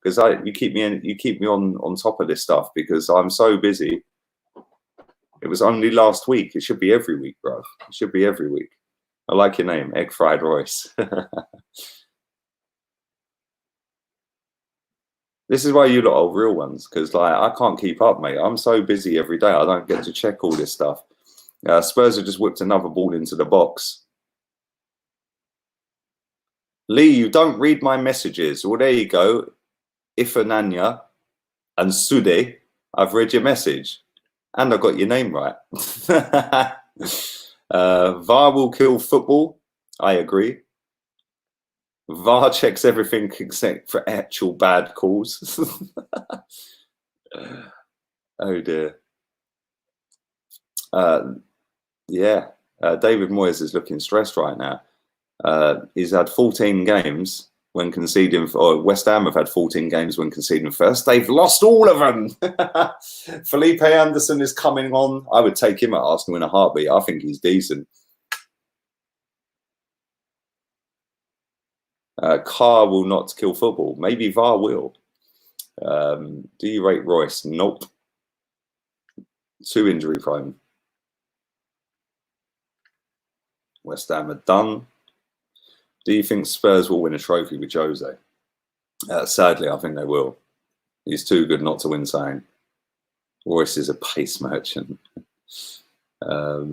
Because you keep me on top of this stuff because I'm so busy. It was only last week. It should be every week, bro. It should be every week. I like your name, Egg Fried Royce. This is why you lot are real ones, because like I can't keep up, mate. I'm so busy every day. I don't get to check all this stuff. Spurs have just whipped another ball into the box. Lee, you don't read my messages. Well, there you go. Ifananya and Sude, I've read your message. And I got your name right. VAR will kill football. I agree. VAR checks everything except for actual bad calls. Oh dear. Yeah, David Moyes is looking stressed right now. He's had 14 games when conceding, or West Ham have had 14 games when conceding first. They've lost all of them. Felipe Anderson is coming on. I would take him at Arsenal in a heartbeat. I think he's decent. Carr will not kill football. Maybe VAR will. Do you rate Royce? Nope. Too injury prone. West Ham are done. Do you think Spurs will win a trophy with Jose? Sadly, I think they will. He's too good not to win something. Royce is a pace merchant. There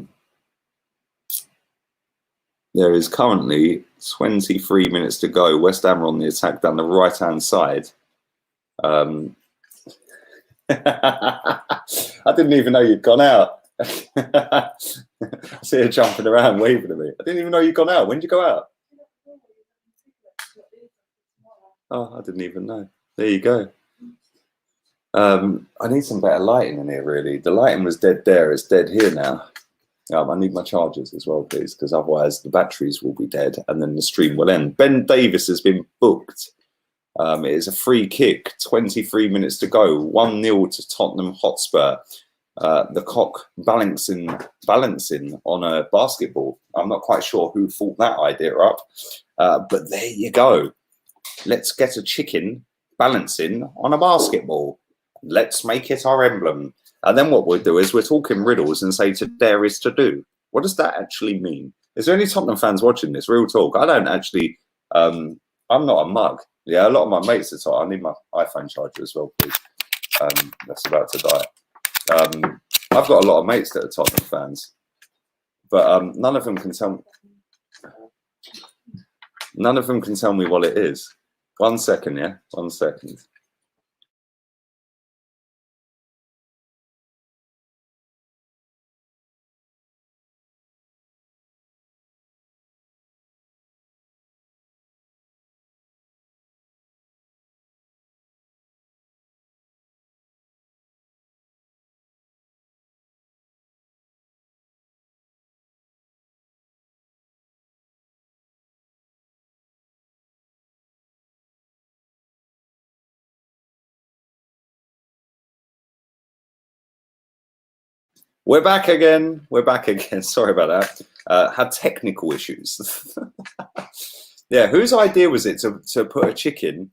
is currently 23 minutes to go. West Ham are on the attack down the right-hand side. I didn't even know you'd gone out. I see her jumping around, waving at me. I didn't even know you'd gone out. When did you go out? Oh, I didn't even know. There you go. I need some better lighting in here, really. The lighting was dead there. It's dead here now. I need my chargers as well, please, because otherwise the batteries will be dead and then the stream will end. Ben Davis has been booked. It is a free kick, 23 minutes to go, 1-0 to Tottenham Hotspur. The cock balancing on a basketball. I'm not quite sure who thought that idea up, but there you go. Let's get a chicken balancing on a basketball. Let's make it our emblem. And then what we'll do is we're talking riddles and say to dare is to do. What does that actually mean? Is there any Tottenham fans watching this? Real talk. I don't actually, I'm not a mug. Yeah, a lot of my mates are Tottenham. I need my iPhone charger as well, please. That's about to die. I've got a lot of mates that are Tottenham fans, but none of them can tell me what it is. 1 second, yeah? 1 second. We're back again. We're back again. Sorry about that. Had technical issues. Yeah, whose idea was it to put a chicken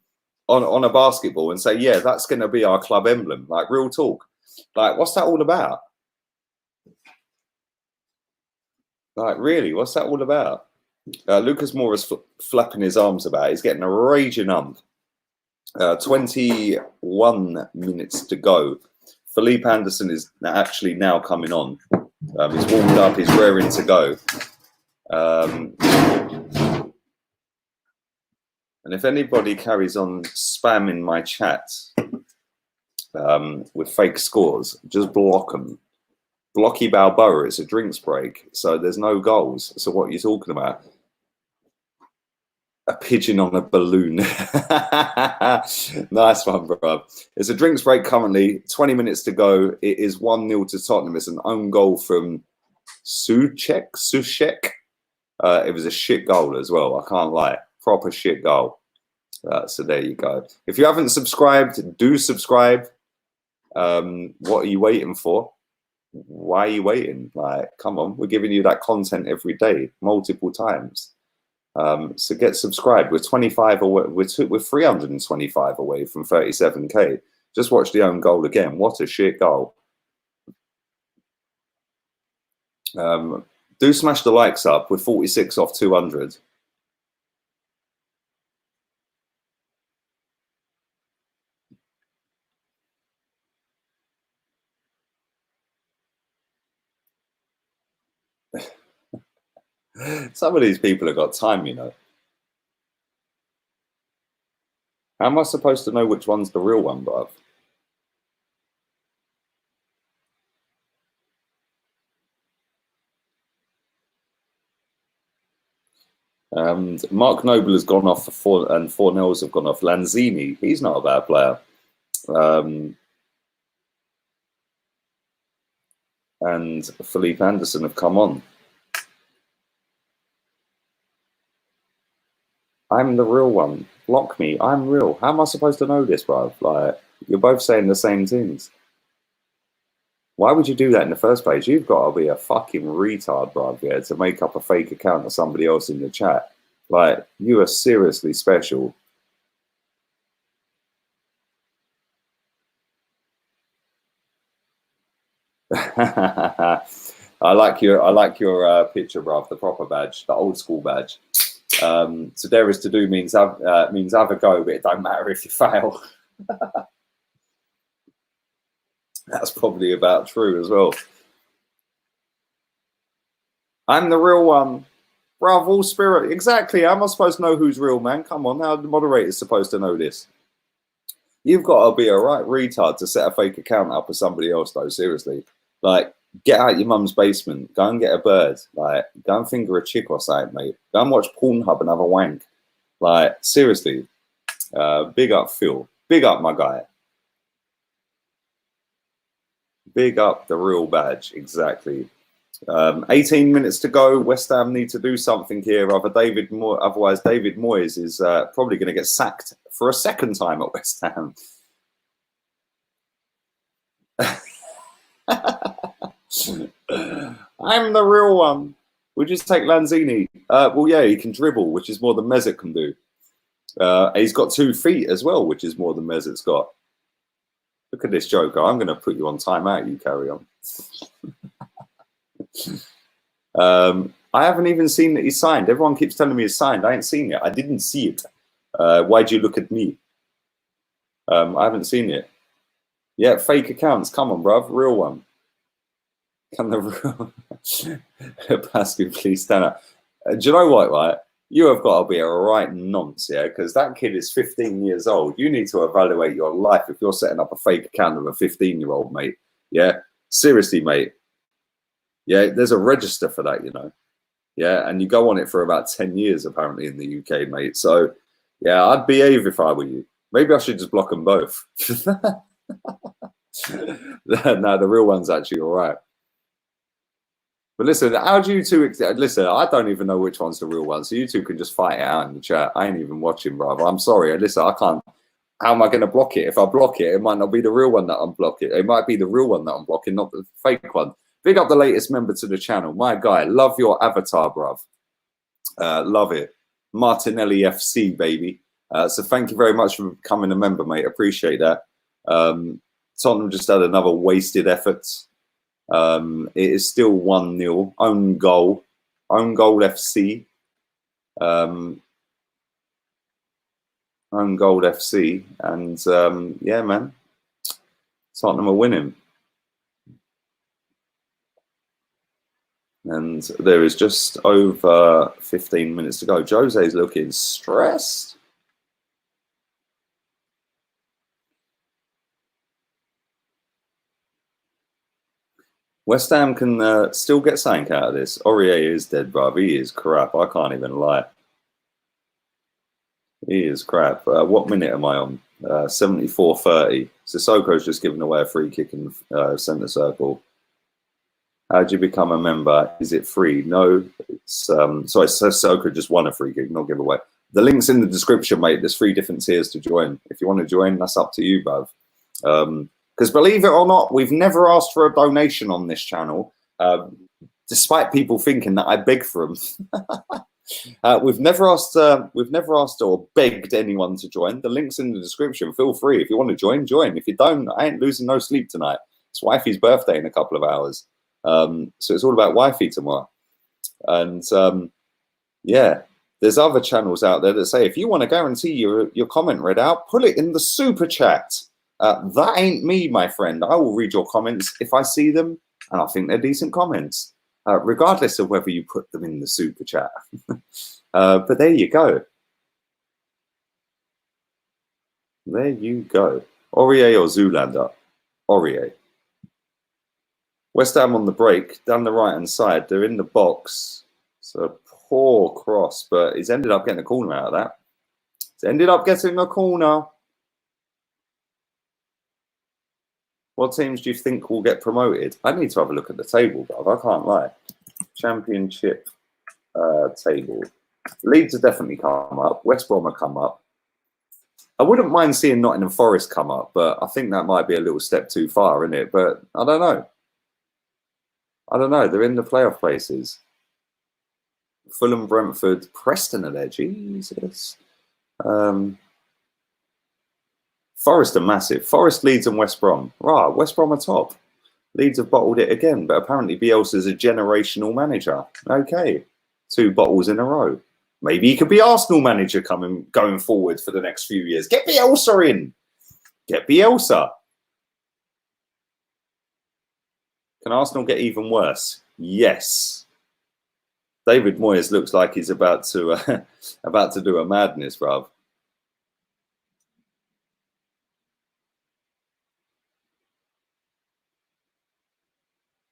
on a basketball and say, yeah, that's going to be our club emblem? Like, real talk. Like, what's that all about? Like, really, what's that all about? Lucas Moura's flapping his arms about. He's getting a raging ump. 21 minutes to go. Felipe Anderson is actually now coming on. He's warmed up. He's raring to go. And if anybody carries on spamming my chat with fake scores, just block them. Blocky Balboa, it's a drinks break, so there's no goals. So what are you talking about? A pigeon on a balloon. Nice one, bro. It's a drinks break currently, 20 minutes to go. It is 1-0 to Tottenham. It's an own goal from Suchek. It was a shit goal as well, I can't lie. Proper shit goal. So there you go. If you haven't subscribed, do subscribe. What are you waiting for? Why are you waiting? Like, come on, we're giving you that content every day, multiple times. So get subscribed. We're 25 away. We're 325 away from 37k. Just watch the own goal again. What a shit goal. Do smash the likes up. We're 46 off 200. Some of these people have got time, you know. How am I supposed to know which one's the real one, bruv? And Mark Noble has gone off for 4, and 4-0s have gone off. Lanzini, he's not a bad player. And Felipe Anderson have come on. I'm the real one. Block me. I'm real. How am I supposed to know this, bruv? Like, you're both saying the same things. Why would you do that in the first place? You've got to be a fucking retard, bruv, yeah, to make up a fake account of somebody else in the chat. Like, you are seriously special. I like your picture, bruv, the proper badge, the old school badge. So there is to do means have a go, but it don't matter if you fail. That's probably about true as well. I'm the real one. Bruv, all spirit. Exactly. How am I supposed to know who's real, man? Come on, how are the moderators supposed to know this? You've got to be a right retard to set a fake account up as somebody else, though, seriously. Like, get out your mum's basement. Go and get a bird. Like, go and finger a chick or something, mate. Go and watch Pornhub and have a wank. Like, seriously. Big up Phil. Big up my guy. Big up the real badge. Exactly. 18 minutes to go. West Ham need to do something here. Otherwise, David Moyes is probably going to get sacked for a second time at West Ham. I'm the real one. We'll just take Lanzini. Well, yeah, he can dribble, which is more than Mesut can do. He's got 2 feet as well, which is more than Mesut's got. Look at this joker. I'm going to put you on timeout. You carry on. I haven't even seen that he's signed. Everyone keeps telling me he's signed. I ain't seen it. I didn't see it. Why'd you look at me? I haven't seen it. Yeah, fake accounts. Come on, bruv. Real one. Can the real Pascal please stand up? Do you know what, right? You have got to be a right nonce, yeah? Because that kid is 15 years old. You need to evaluate your life if you're setting up a fake account of a 15-year-old, mate. Yeah? Seriously, mate. Yeah, there's a register for that, you know. Yeah, and you go on it for about 10 years, apparently, in the UK, mate. So, yeah, I'd behave if I were you. Maybe I should just block them both. No, the real one's actually all right. But listen, how do you two... Listen, I don't even know which one's the real one, so you two can just fight it out in the chat. I ain't even watching, brother. I'm sorry. Listen, I can't... How am I going to block it? If I block it, it might not be the real one that I'm blocking. It might be the real one that I'm blocking, not the fake one. Big up the latest member to the channel. My guy, love your avatar, bruv. Love it. Martinelli FC, baby. So thank you very much for becoming a member, mate. Appreciate that. Tottenham just had another wasted effort. It is still 1-0. Own goal. Own goal FC. Own goal FC. And yeah, man. Tottenham are winning. And there is just over 15 minutes to go. Jose's looking stressed. West Ham can still get something out of this. Aurier is dead, bruv. He is crap. I can't even lie. He is crap. What minute am I on? 74:30. Sissoko's just given away a free kick in centre circle. How do you become a member? Is it free? No. It's sorry, Sissoko just won a free kick, not giveaway. The link's in the description, mate. There's 3 different tiers to join. If you want to join, that's up to you, bruv. Because believe it or not, we've never asked for a donation on this channel, despite people thinking that I beg for them. We've never asked or begged anyone to join. The link's in the description. Feel free. If you want to join, join. If you don't, I ain't losing no sleep tonight. It's wifey's birthday in a couple of hours. So it's all about wifey tomorrow. And yeah, there's other channels out there that say, if you want to guarantee your comment read out, put it in the super chat. That ain't me, my friend. I will read your comments if I see them, and I think they're decent comments, regardless of whether you put them in the super chat. But there you go. There you go. Aurier or Zoolander? Aurier. West Ham on the break, down the right-hand side. They're in the box. It's a poor cross, but he's ended up getting a corner out of that. He's ended up getting a corner. What teams do you think will get promoted? I need to have a look at the table, but I can't lie. Championship table. Leeds have definitely come up. West Brom have come up. I wouldn't mind seeing Nottingham Forest come up, but I think that might be a little step too far, isn't it? But I don't know. I don't know. They're in the playoff places. Fulham, Brentford, Preston are there. Jesus. Forest are massive. Forest, Leeds and West Brom. Right, West Brom are top. Leeds have bottled it again, but apparently Bielsa's a generational manager. Okay, 2 bottles in a row. Maybe he could be Arsenal manager going forward for the next few years. Get Bielsa in. Get Bielsa. Can Arsenal get even worse? Yes. David Moyes looks like he's about to do a madness, bruv.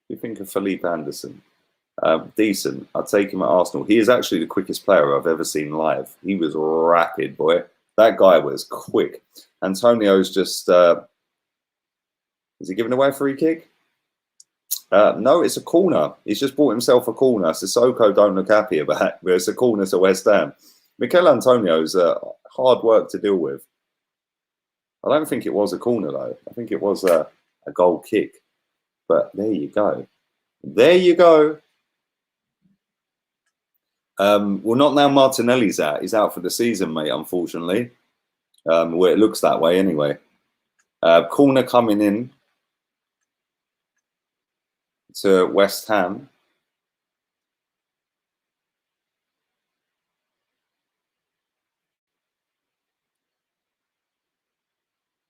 You think of Felipe Anderson? Decent. I'd take him at Arsenal. He is actually the quickest player I've ever seen live. He was rapid, boy. That guy was quick. Antonio's just... is he giving away a free kick? No, it's a corner. He's just bought himself a corner. Sissoko don't look happy about it, but it's a corner to West Ham. Mikel Antonio's hard work to deal with. I don't think it was a corner, though. I think it was a goal kick. But there you go. There you go. Well, not now Martinelli's out. He's out for the season, mate, unfortunately. Well, it looks that way anyway. Corner coming in to West Ham.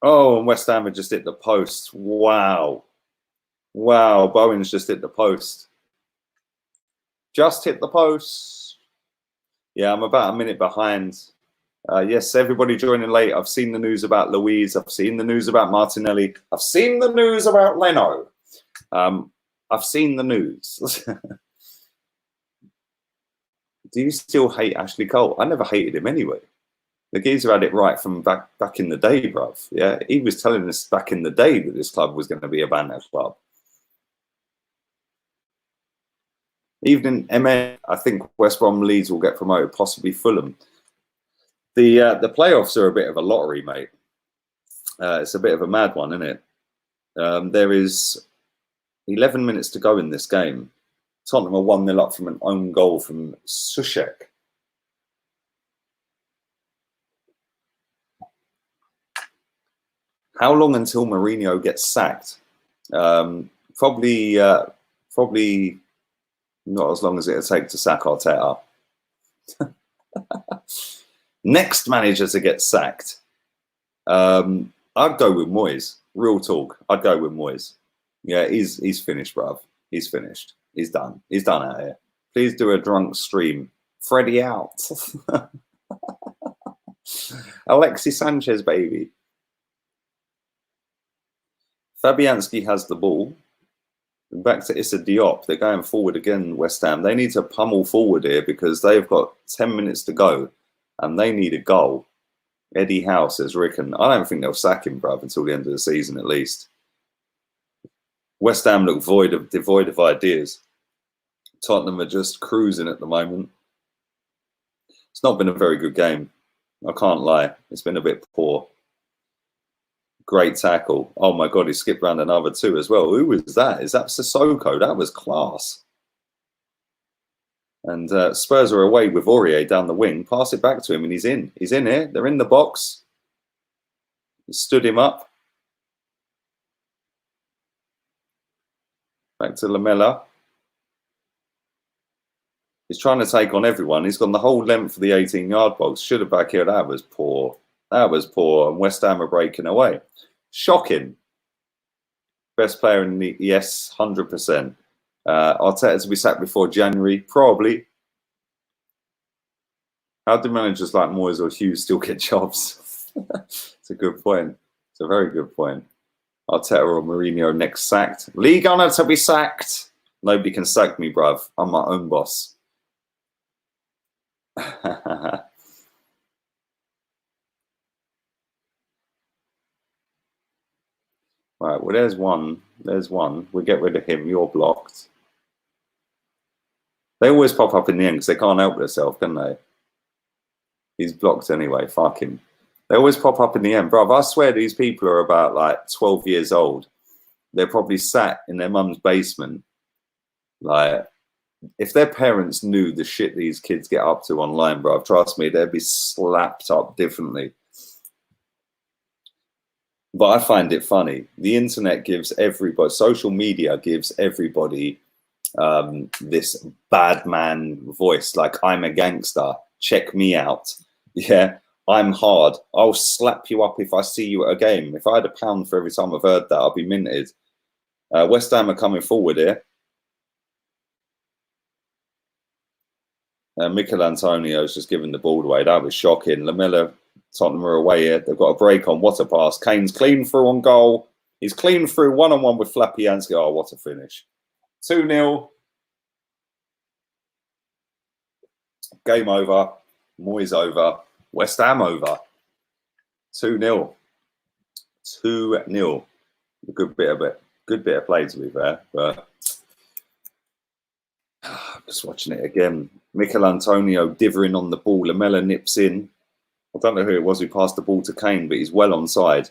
Oh, and West Ham had just hit the post. Wow. Wow, Bowen's just hit the post. Just hit the post. Yeah, I'm about a minute behind. Yes, everybody joining late. I've seen the news about Louise. I've seen the news about Martinelli. I've seen the news about Leno. I've seen the news. Do you still hate Ashley Cole? I never hated him anyway. The geezer had it right from back in the day, bruv. Yeah, he was telling us back in the day that this club was going to be a banner club. Even in MA, I think West Brom, Leeds will get promoted, possibly Fulham. The playoffs are a bit of a lottery, mate. It's a bit of a mad one, isn't it? There is 11 minutes to go in this game. Tottenham are 1-0 up from an own goal from Sushek. How long until Mourinho gets sacked? Probably not as long as it'll take to sack Arteta. Next manager to get sacked. I'd go with Moyes. Real talk. I'd go with Moyes. Yeah, he's finished, bruv. He's finished. He's done. He's done out here. Please do a drunk stream. Freddie out. Alexis Sanchez, baby. Fabianski has the ball. Back to Issa Diop. They're going forward again, West Ham. They need to pummel forward here because they've got 10 minutes to go and they need a goal. Eddie Howe says Rickon. I don't think they'll sack him, bruv, until the end of the season at least. West Ham look devoid of ideas. Tottenham are just cruising at the moment. It's not been a very good game. I can't lie. It's been a bit poor. Great tackle. Oh my God, he skipped round another two as well. Who was that? Is that Sissoko? That was class. And Spurs are away with Aurier down the wing. Pass it back to him and he's in. He's in here. They're in the box. He stood him up. Back to Lamela. He's trying to take on everyone. He's gone the whole length of the 18-yard box. Should have back here. That was poor. That was poor. And West Ham are breaking away. Shocking. Best player in the... Yes, 100%. Arteta to be sacked before January? Probably. How do managers like Moyes or Hughes still get jobs? It's a good point. It's a very good point. Arteta or Mourinho next sacked? League honour to be sacked. Nobody can sack me, bruv. I'm my own boss. Right, well, there's one. There's one. We'll get rid of him. You're blocked. They always pop up in the end because they can't help themselves, can they? He's blocked anyway. Fuck him. They always pop up in the end. Bruv, I swear these people are about like 12 years old. They're probably sat in their mum's basement. Like, if their parents knew the shit these kids get up to online, bruv, trust me, they'd be slapped up differently. But I find it funny. The internet gives everybody, social media gives everybody this bad man voice. Like, I'm a gangster. Check me out. Yeah, I'm hard. I'll slap you up if I see you at a game. If I had £1 for every time I've heard that, I'll be minted. West Ham are coming forward here. Mikel Antonio's just given the ball away. That was shocking. Lamela, Tottenham are away here. They've got a break on. What a pass. Kane's clean through on goal. He's clean through one-on-one with Fabianski. Oh, what a finish. 2-0. Game over. Moyes over. West Ham over. 2-0. 2-0. A good bit of play, to be fair. But just watching it again. Mikel Antonio divering on the ball. Lamela nips in. I don't know who it was who passed the ball to Kane, but he's well onside.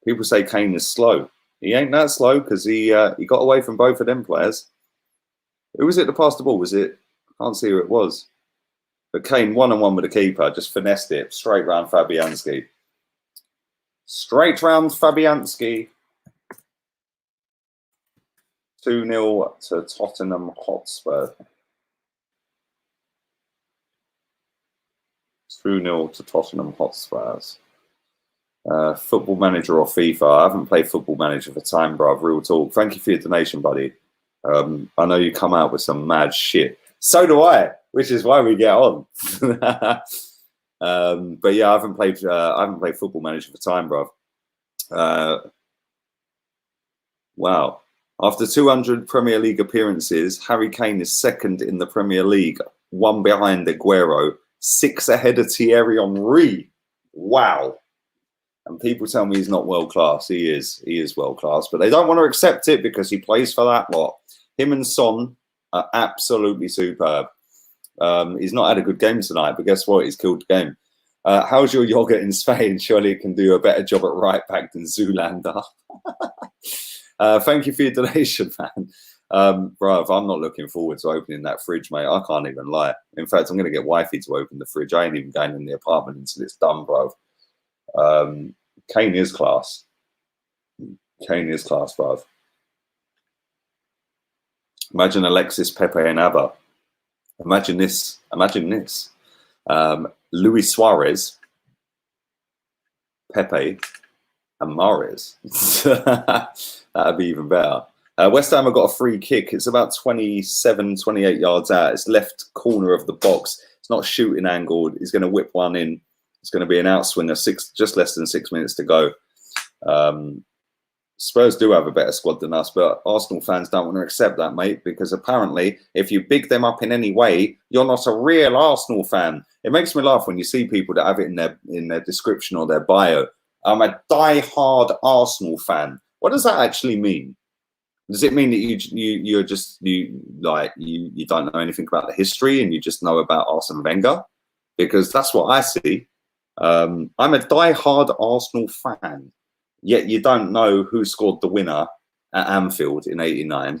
People say Kane is slow. He ain't that slow because he got away from both of them players. Who was it that passed the ball? Was it? I can't see who it was. But Kane, one-on-one with the keeper, just finessed it straight round Fabianski. Straight round Fabianski. 2-0 to Tottenham Hotspur. 2-0 to Tottenham Hotspurs. Football Manager or FIFA? I haven't played Football Manager for time, bruv. Real talk. Thank you for your donation, buddy. I know you come out with some mad shit. So do I, which is why we get on. But yeah, I haven't played Football Manager for time, bruv. Wow. After 200 Premier League appearances, Harry Kane is second in the Premier League, one behind Aguero, 6 ahead of Thierry Henry. Wow. And people tell me he's not world class. He is world class, but they don't want to accept it because he plays for that lot. Him and Son are absolutely superb. He's not had a good game tonight, but guess what? He's killed the game. How's your yoga in Spain? Surely it can do a better job at right back than Zoolander. Thank you for your donation, man. Bruv, I'm not looking forward to opening that fridge, mate. I can't even lie. In fact, I'm going to get wifey to open the fridge. I ain't even going in the apartment until it's done, bruv. Kane is class. Kane is class, bruv. Imagine Alexis, Pepe, and Abba. Imagine this. Imagine this. Luis Suarez, Pepe, and Mahrez. That'd be even better. West Ham have got a free kick. It's about 27, 28 yards out. It's left corner of the box. It's not shooting angled. He's going to whip one in. It's going to be an outswinger. Just less than 6 minutes to go. Spurs do have a better squad than us, but Arsenal fans don't want to accept that, mate, because apparently if you big them up in any way, you're not a real Arsenal fan. It makes me laugh when you see people that have it in their description or their bio. I'm a die-hard Arsenal fan. What does that actually mean? Does it mean that you don't know anything about the history and you just know about Arsene Wenger? Because that's what I see. I'm a die-hard Arsenal fan. Yet you don't know who scored the winner at Anfield in '89.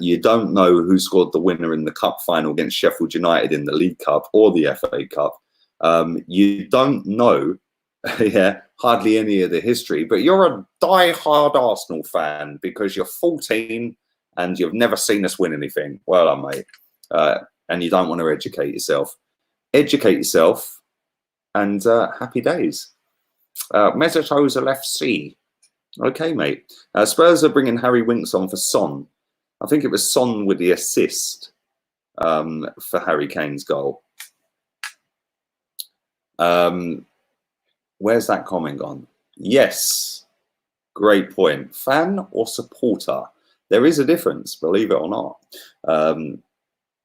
You don't know who scored the winner in the cup final against Sheffield United in the League Cup or the FA Cup. You don't know, hardly any of the history, but you're a die-hard Arsenal fan because you're 14 and you've never seen us win anything. Well done, mate. And you don't want to educate yourself. Educate yourself and happy days. Mesut left C. Okay, mate. Spurs are bringing Harry Winks on for Son. I think it was Son with the assist for Harry Kane's goal. Where's that comment gone? Yes. Great point. Fan or supporter? There is a difference, believe it or not.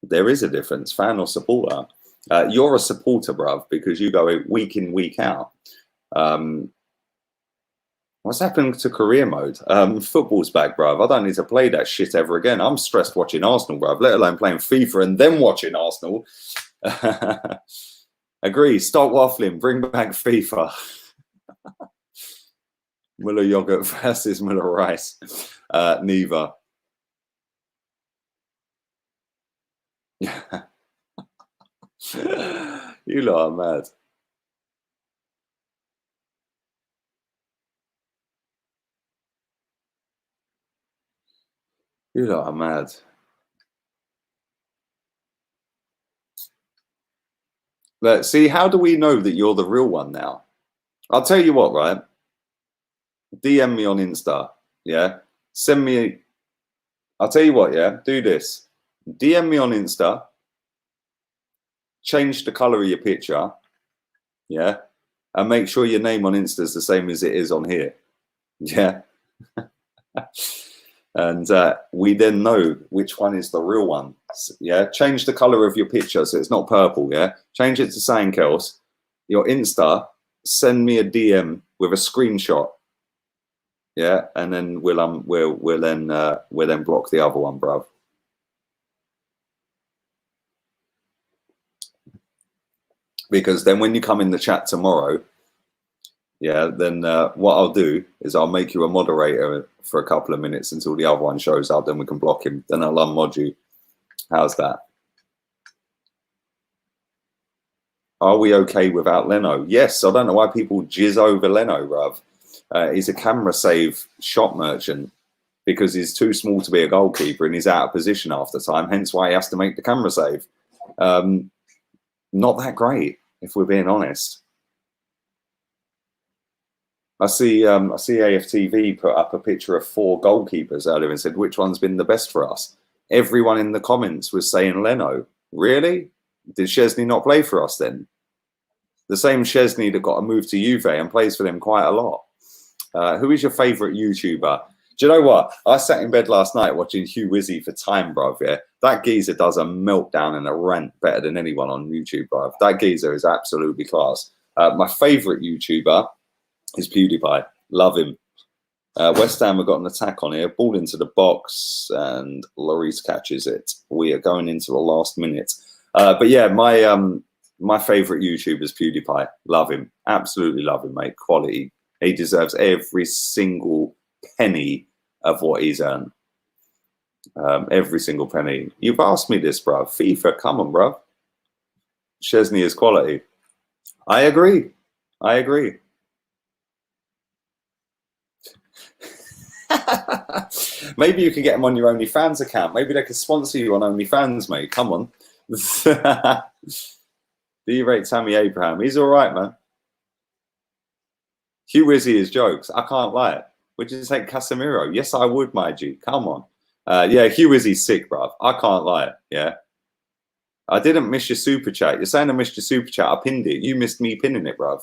There is a difference, fan or supporter. You're a supporter, bruv, because you go week in, week out. What's happened to career mode? Football's back, bruv. I don't need to play that shit ever again. I'm stressed watching Arsenal, bruv, let alone playing FIFA and then watching Arsenal. Agree. Stop waffling. Bring back FIFA. Muller yogurt versus Muller rice. Neither. You lot are mad. You lot are mad. Let's see, how do we know that you're the real one now? I'll tell you what, right? DM me on Insta, yeah? Send me, I'll tell you what, yeah? Do this. DM me on Insta. Change the colour of your picture, yeah? And make sure your name on Insta is the same as it is on here, yeah? And we then know which one is the real one. Yeah, change the color of your picture so it's not purple. Yeah, change it to something else. Your Insta, send me a DM with a screenshot. Yeah, and then we'll then block the other one, bruv. Because then when you come in the chat tomorrow, yeah, then what I'll do is I'll make you a moderator for a couple of minutes until the other one shows up. Then we can block him. Then I'll unmod you. How's that? Are we okay without Leno? Yes. I don't know why people jizz over Leno, bruv. He's a camera save shot merchant because he's too small to be a goalkeeper and he's out of position half the time. Hence why he has to make the camera save. Not that great, if we're being honest. I see AFTV put up a picture of 4 goalkeepers earlier and said, which one's been the best for us? Everyone in the comments was saying Leno. Really? Did Szczesny not play for us then? The same Szczesny that got a move to Juve and plays for them quite a lot. Who is your favourite YouTuber? Do you know what? I sat in bed last night watching Hugh Wizzy for Time, bruv, yeah? That geezer does a meltdown and a rant better than anyone on YouTube, bruv. That geezer is absolutely class. My favourite YouTuber is PewDiePie. Love him. West Ham have got an attack on here. Ball into the box and Lloris catches it. We are going into the last minute. But yeah, my favourite YouTuber is PewDiePie. Love him. Absolutely love him, mate. Quality. He deserves every single penny of what he's earned. Every single penny. You've asked me this, bruv. FIFA, come on, bruv. Szczesny is quality. I agree. I agree. Maybe you can get them on your OnlyFans account. Maybe they could sponsor you on OnlyFans, mate. Come on. Do you rate Tammy Abraham? He's all right, man. Hugh Wizzy is jokes. I can't lie. Would you say Casemiro? Yes, I would, my G. Come on. Yeah, Hugh Wizzy's sick, bruv. I can't lie. Yeah. I didn't miss your super chat. You're saying I missed your super chat. I pinned it. You missed me pinning it, bruv.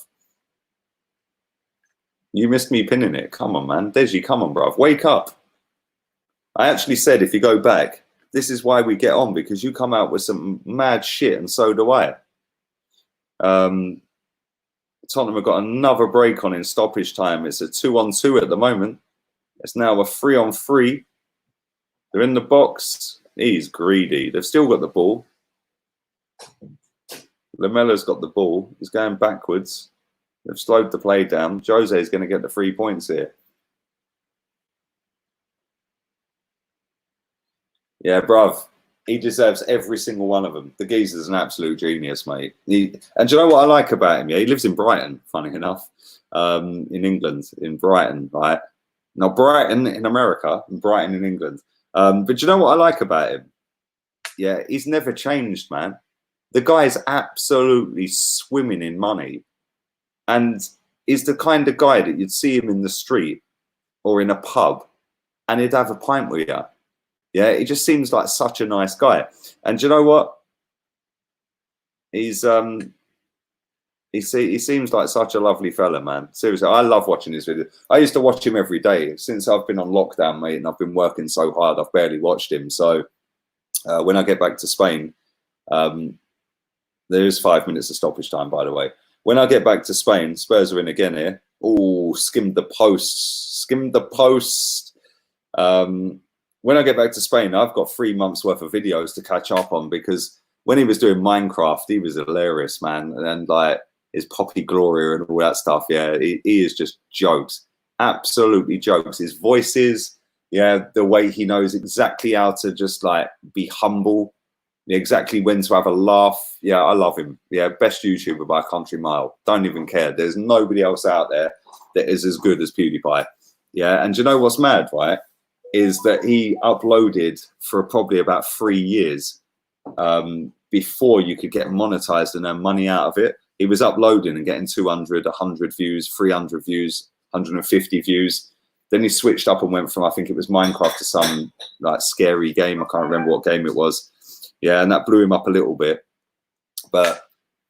You missed me pinning it. Come on, man. Deji, come on, bruv. Wake up. I actually said, if you go back, this is why we get on, because you come out with some mad shit, and so do I. Tottenham have got another break on in stoppage time. It's a 2-on-2 at the moment. It's now a 3-on-3. They're in the box. He's greedy. They've still got the ball. Lamella's got the ball. He's going backwards. They've slowed the play down. Jose is going to get the 3 points here. Yeah, bruv. He deserves every single one of them. The geezer's an absolute genius, mate. And do you know what I like about him? Yeah, he lives in Brighton, funny enough, in England, in Brighton, right? Not Brighton in America, and Brighton in England. But do you know what I like about him? Yeah, he's never changed, man. The guy's absolutely swimming in money. And he's the kind of guy that you'd see him in the street or in a pub and he'd have a pint with you. Yeah, he just seems like such a nice guy. And do you know what? He seems like such a lovely fella, man. Seriously, I love watching his videos. I used to watch him every day. Since I've been on lockdown, mate, and I've been working so hard, I've barely watched him. So when I get back to Spain, there is 5 minutes of stoppage time, by the way. When I get back to Spain, Spurs are in again here. Oh, skimmed the post. Skimmed the post. When I get back to Spain, I've got 3 months worth of videos to catch up on, because when he was doing Minecraft, he was hilarious, man. And like his Poppy Gloria and all that stuff. Yeah, he is just jokes. Absolutely jokes. His voices, yeah, the way he knows exactly how to just like be humble. Exactly when to have a laugh. Yeah, I love him. Yeah, best YouTuber by a country mile. Don't even care. There's nobody else out there that is as good as PewDiePie. Yeah, and do you know what's mad, right? Is that he uploaded for probably about 3 years before you could get monetized and earn money out of it. He was uploading and getting 200, 100 views, 300 views, 150 views. Then he switched up and went from, I think it was Minecraft, to some like scary game. I can't remember what game it was. Yeah, and that blew him up a little bit. But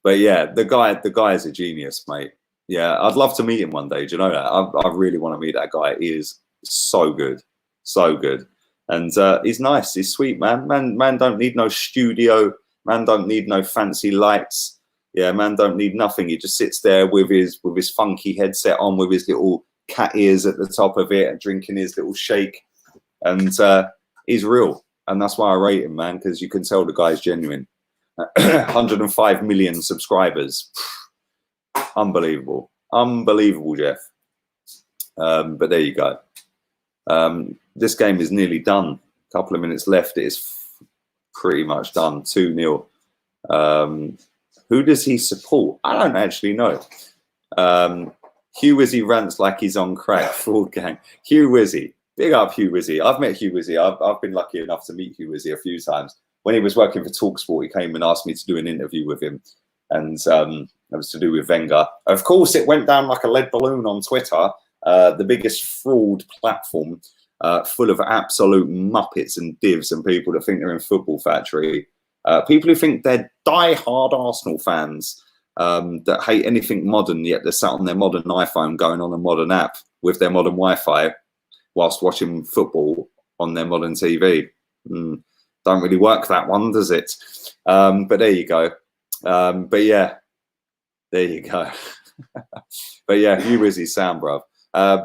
yeah, the guy is a genius, mate. Yeah, I'd love to meet him one day. Do you know that? I really want to meet that guy. He is so good. So good. And he's nice. He's sweet, man. Man don't need no studio. Man don't need no fancy lights. Yeah, man don't need nothing. He just sits there with his funky headset on, with his little cat ears at the top of it, and drinking his little shake. And he's real. And that's why I rate him, man, because you can tell the guy's genuine. 105 million subscribers. Unbelievable. Unbelievable, Jeff. But there you go. This game is nearly done. A couple of minutes left. It is pretty much done. 2-0. Who does he support? I don't actually know. Hugh Wizzy rants like he's on crack. Fraud gang. Hugh Wizzy. Big up Hugh Wizzy. I've met Hugh Wizzy. I've been lucky enough to meet Hugh Wizzy a few times. When he was working for TalkSport, he came and asked me to do an interview with him. And it was to do with Wenger. Of course, it went down like a lead balloon on Twitter, the biggest fraud platform, full of absolute muppets and divs and people that think they're in Football Factory. People who think they're die-hard Arsenal fans that hate anything modern, yet they're sat on their modern iPhone going on a modern app with their modern Wi-Fi whilst watching football on their modern TV. Don't really work that one, does it? But there you go. But yeah, there you go. But yeah, Hugh Wizzy's sound, bruv.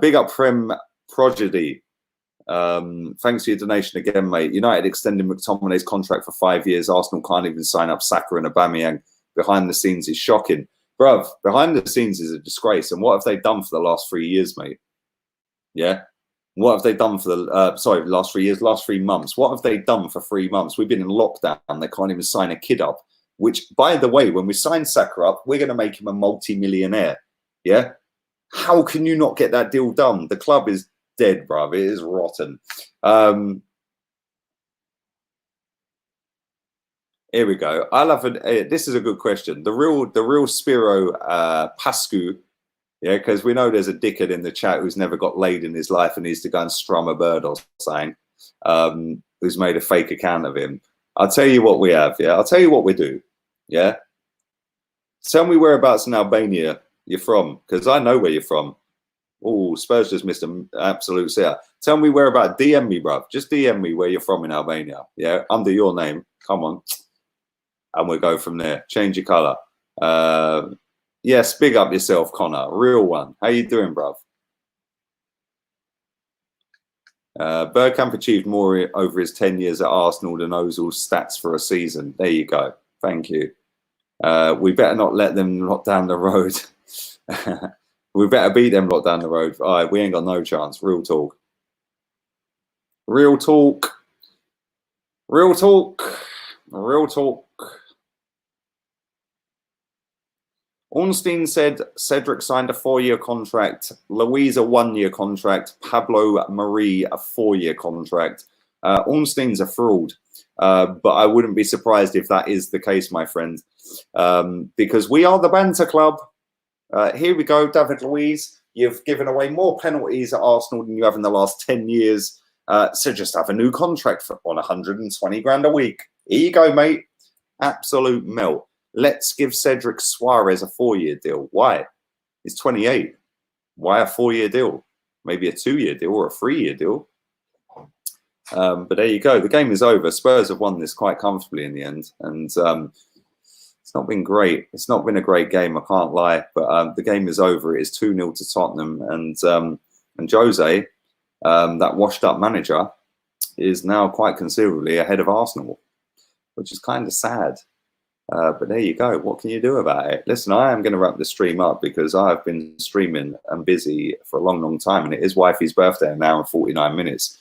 Big up Prem Prodigy. Thanks for your donation again, mate. United extending McTominay's contract for 5 years. Arsenal can't even sign up Saka and Aubameyang. Behind the scenes is shocking. Bruv, behind the scenes is a disgrace. And what have they done for the last 3 years, mate? Yeah? What have they done for the, last 3 years, last 3 months? What have they done for 3 months? We've been in lockdown. They can't even sign a kid up. Which, by the way, when we sign Saka up, we're going to make him a multi-millionaire. Yeah? How can you not get that deal done? The club is dead, bruv. It is rotten. Here we go. I love it. This is a good question. The real Spiro Pascu, yeah, because we know there's a dickhead in the chat who's never got laid in his life and needs to go and strum a bird or something, who's made a fake account of him. I'll tell you what we have, yeah? I'll tell you what we do, yeah? Tell me whereabouts in Albania you're from, because I know where you're from. Oh, Spurs just missed an absolute sitter. Tell me where about. DM me, bruv. Just DM me where you're from in Albania. Yeah, under your name. Come on. And we'll go from there. Change your colour. Yes, big up yourself, Connor. Real one. How you doing, bruv? Bergkamp achieved more over his 10 years at Arsenal than Ozil's stats for a season. There you go. Thank you. We better not let them lot down the road. We better beat them lot down the road. All right, we ain't got no chance. Real talk. Real talk. Real talk. Real talk. Ornstein said Cedric signed a 4-year contract, Luiz a 1-year contract, Pablo Marie a 4-year contract. Ornstein's a fraud, but I wouldn't be surprised if that is the case, my friend, because we are the banter club. Here we go, David Luiz. You've given away more penalties at Arsenal than you have in the last 10 years. So just have a new contract for on 120 grand a week. Here you go, mate. Absolute melt. Let's give Cedric Suarez a 4-year deal. Why? He's 28. Why a 4-year deal? Maybe a 2-year deal or a 3-year deal. But there you go. The game is over. Spurs have won this quite comfortably in the end. And it's not been great. It's not been a great game, I can't lie. But the game is over. It is 2-0 to Tottenham. And Jose, that washed-up manager, is now quite considerably ahead of Arsenal, which is kind of sad. But there you go. What can you do about it? Listen, I am going to wrap the stream up because I've been streaming and busy for a long, long time. And it is wifey's birthday, an hour and 49 minutes.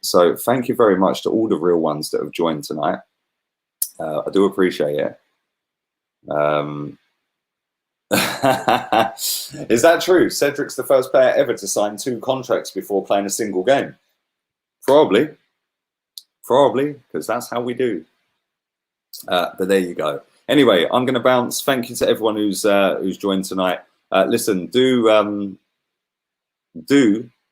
So thank you very much to all the real ones that have joined tonight. I do appreciate it. Is that true? Cedric's the first player ever to sign 2 contracts before playing a single game. Probably, because that's how we do. But there you go. Anyway, I'm going to bounce. Thank you to everyone who's joined tonight. Listen, do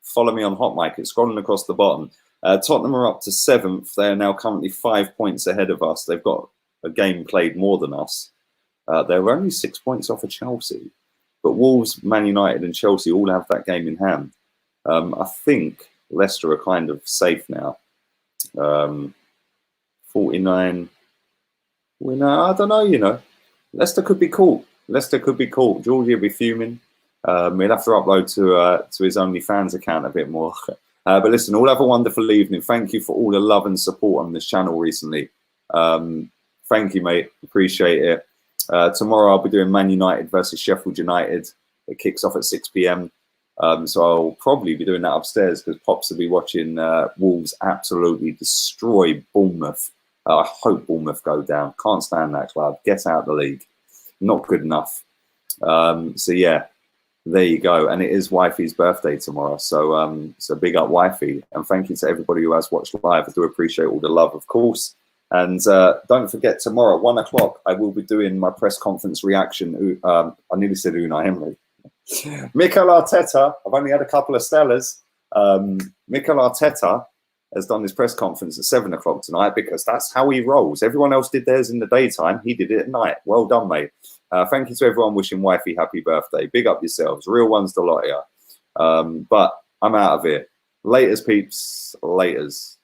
follow me on HOTMIC. It's scrolling across the bottom. Tottenham are up to 7th. They are now currently 5 points ahead of us. They've got a game played more than us. They're only 6 points off of Chelsea. But Wolves, Man United and Chelsea all have that game in hand. I think Leicester are kind of safe now. 49... I don't know, you know. Leicester could be caught. Georgie will be fuming. He'll have to upload to his OnlyFans account a bit more. But listen, all have a wonderful evening. Thank you for all the love and support on this channel recently. Thank you, mate. Appreciate it. Tomorrow I'll be doing Man United versus Sheffield United. It kicks off at 6 p.m. So I'll probably be doing that upstairs because Pops will be watching Wolves absolutely destroy Bournemouth. I hope Bournemouth go down. Can't stand that club. Get out of the league. Not good enough. So yeah, there you go. And it is wifey's birthday tomorrow. So big up wifey. And thank you to everybody who has watched live. I do appreciate all the love, of course. And don't forget, tomorrow, 1 o'clock, I will be doing my press conference reaction. I nearly said Unai Emery. Mikel Arteta. I've only had a couple of Stellas. Mikel Arteta has done his press conference at 7 o'clock tonight because that's how he rolls. Everyone else did theirs in the daytime. He did it at night. Well done, mate. Thank you to everyone wishing wifey happy birthday. Big up yourselves. Real ones to lot here. But I'm out of here. Laters, peeps. Laters.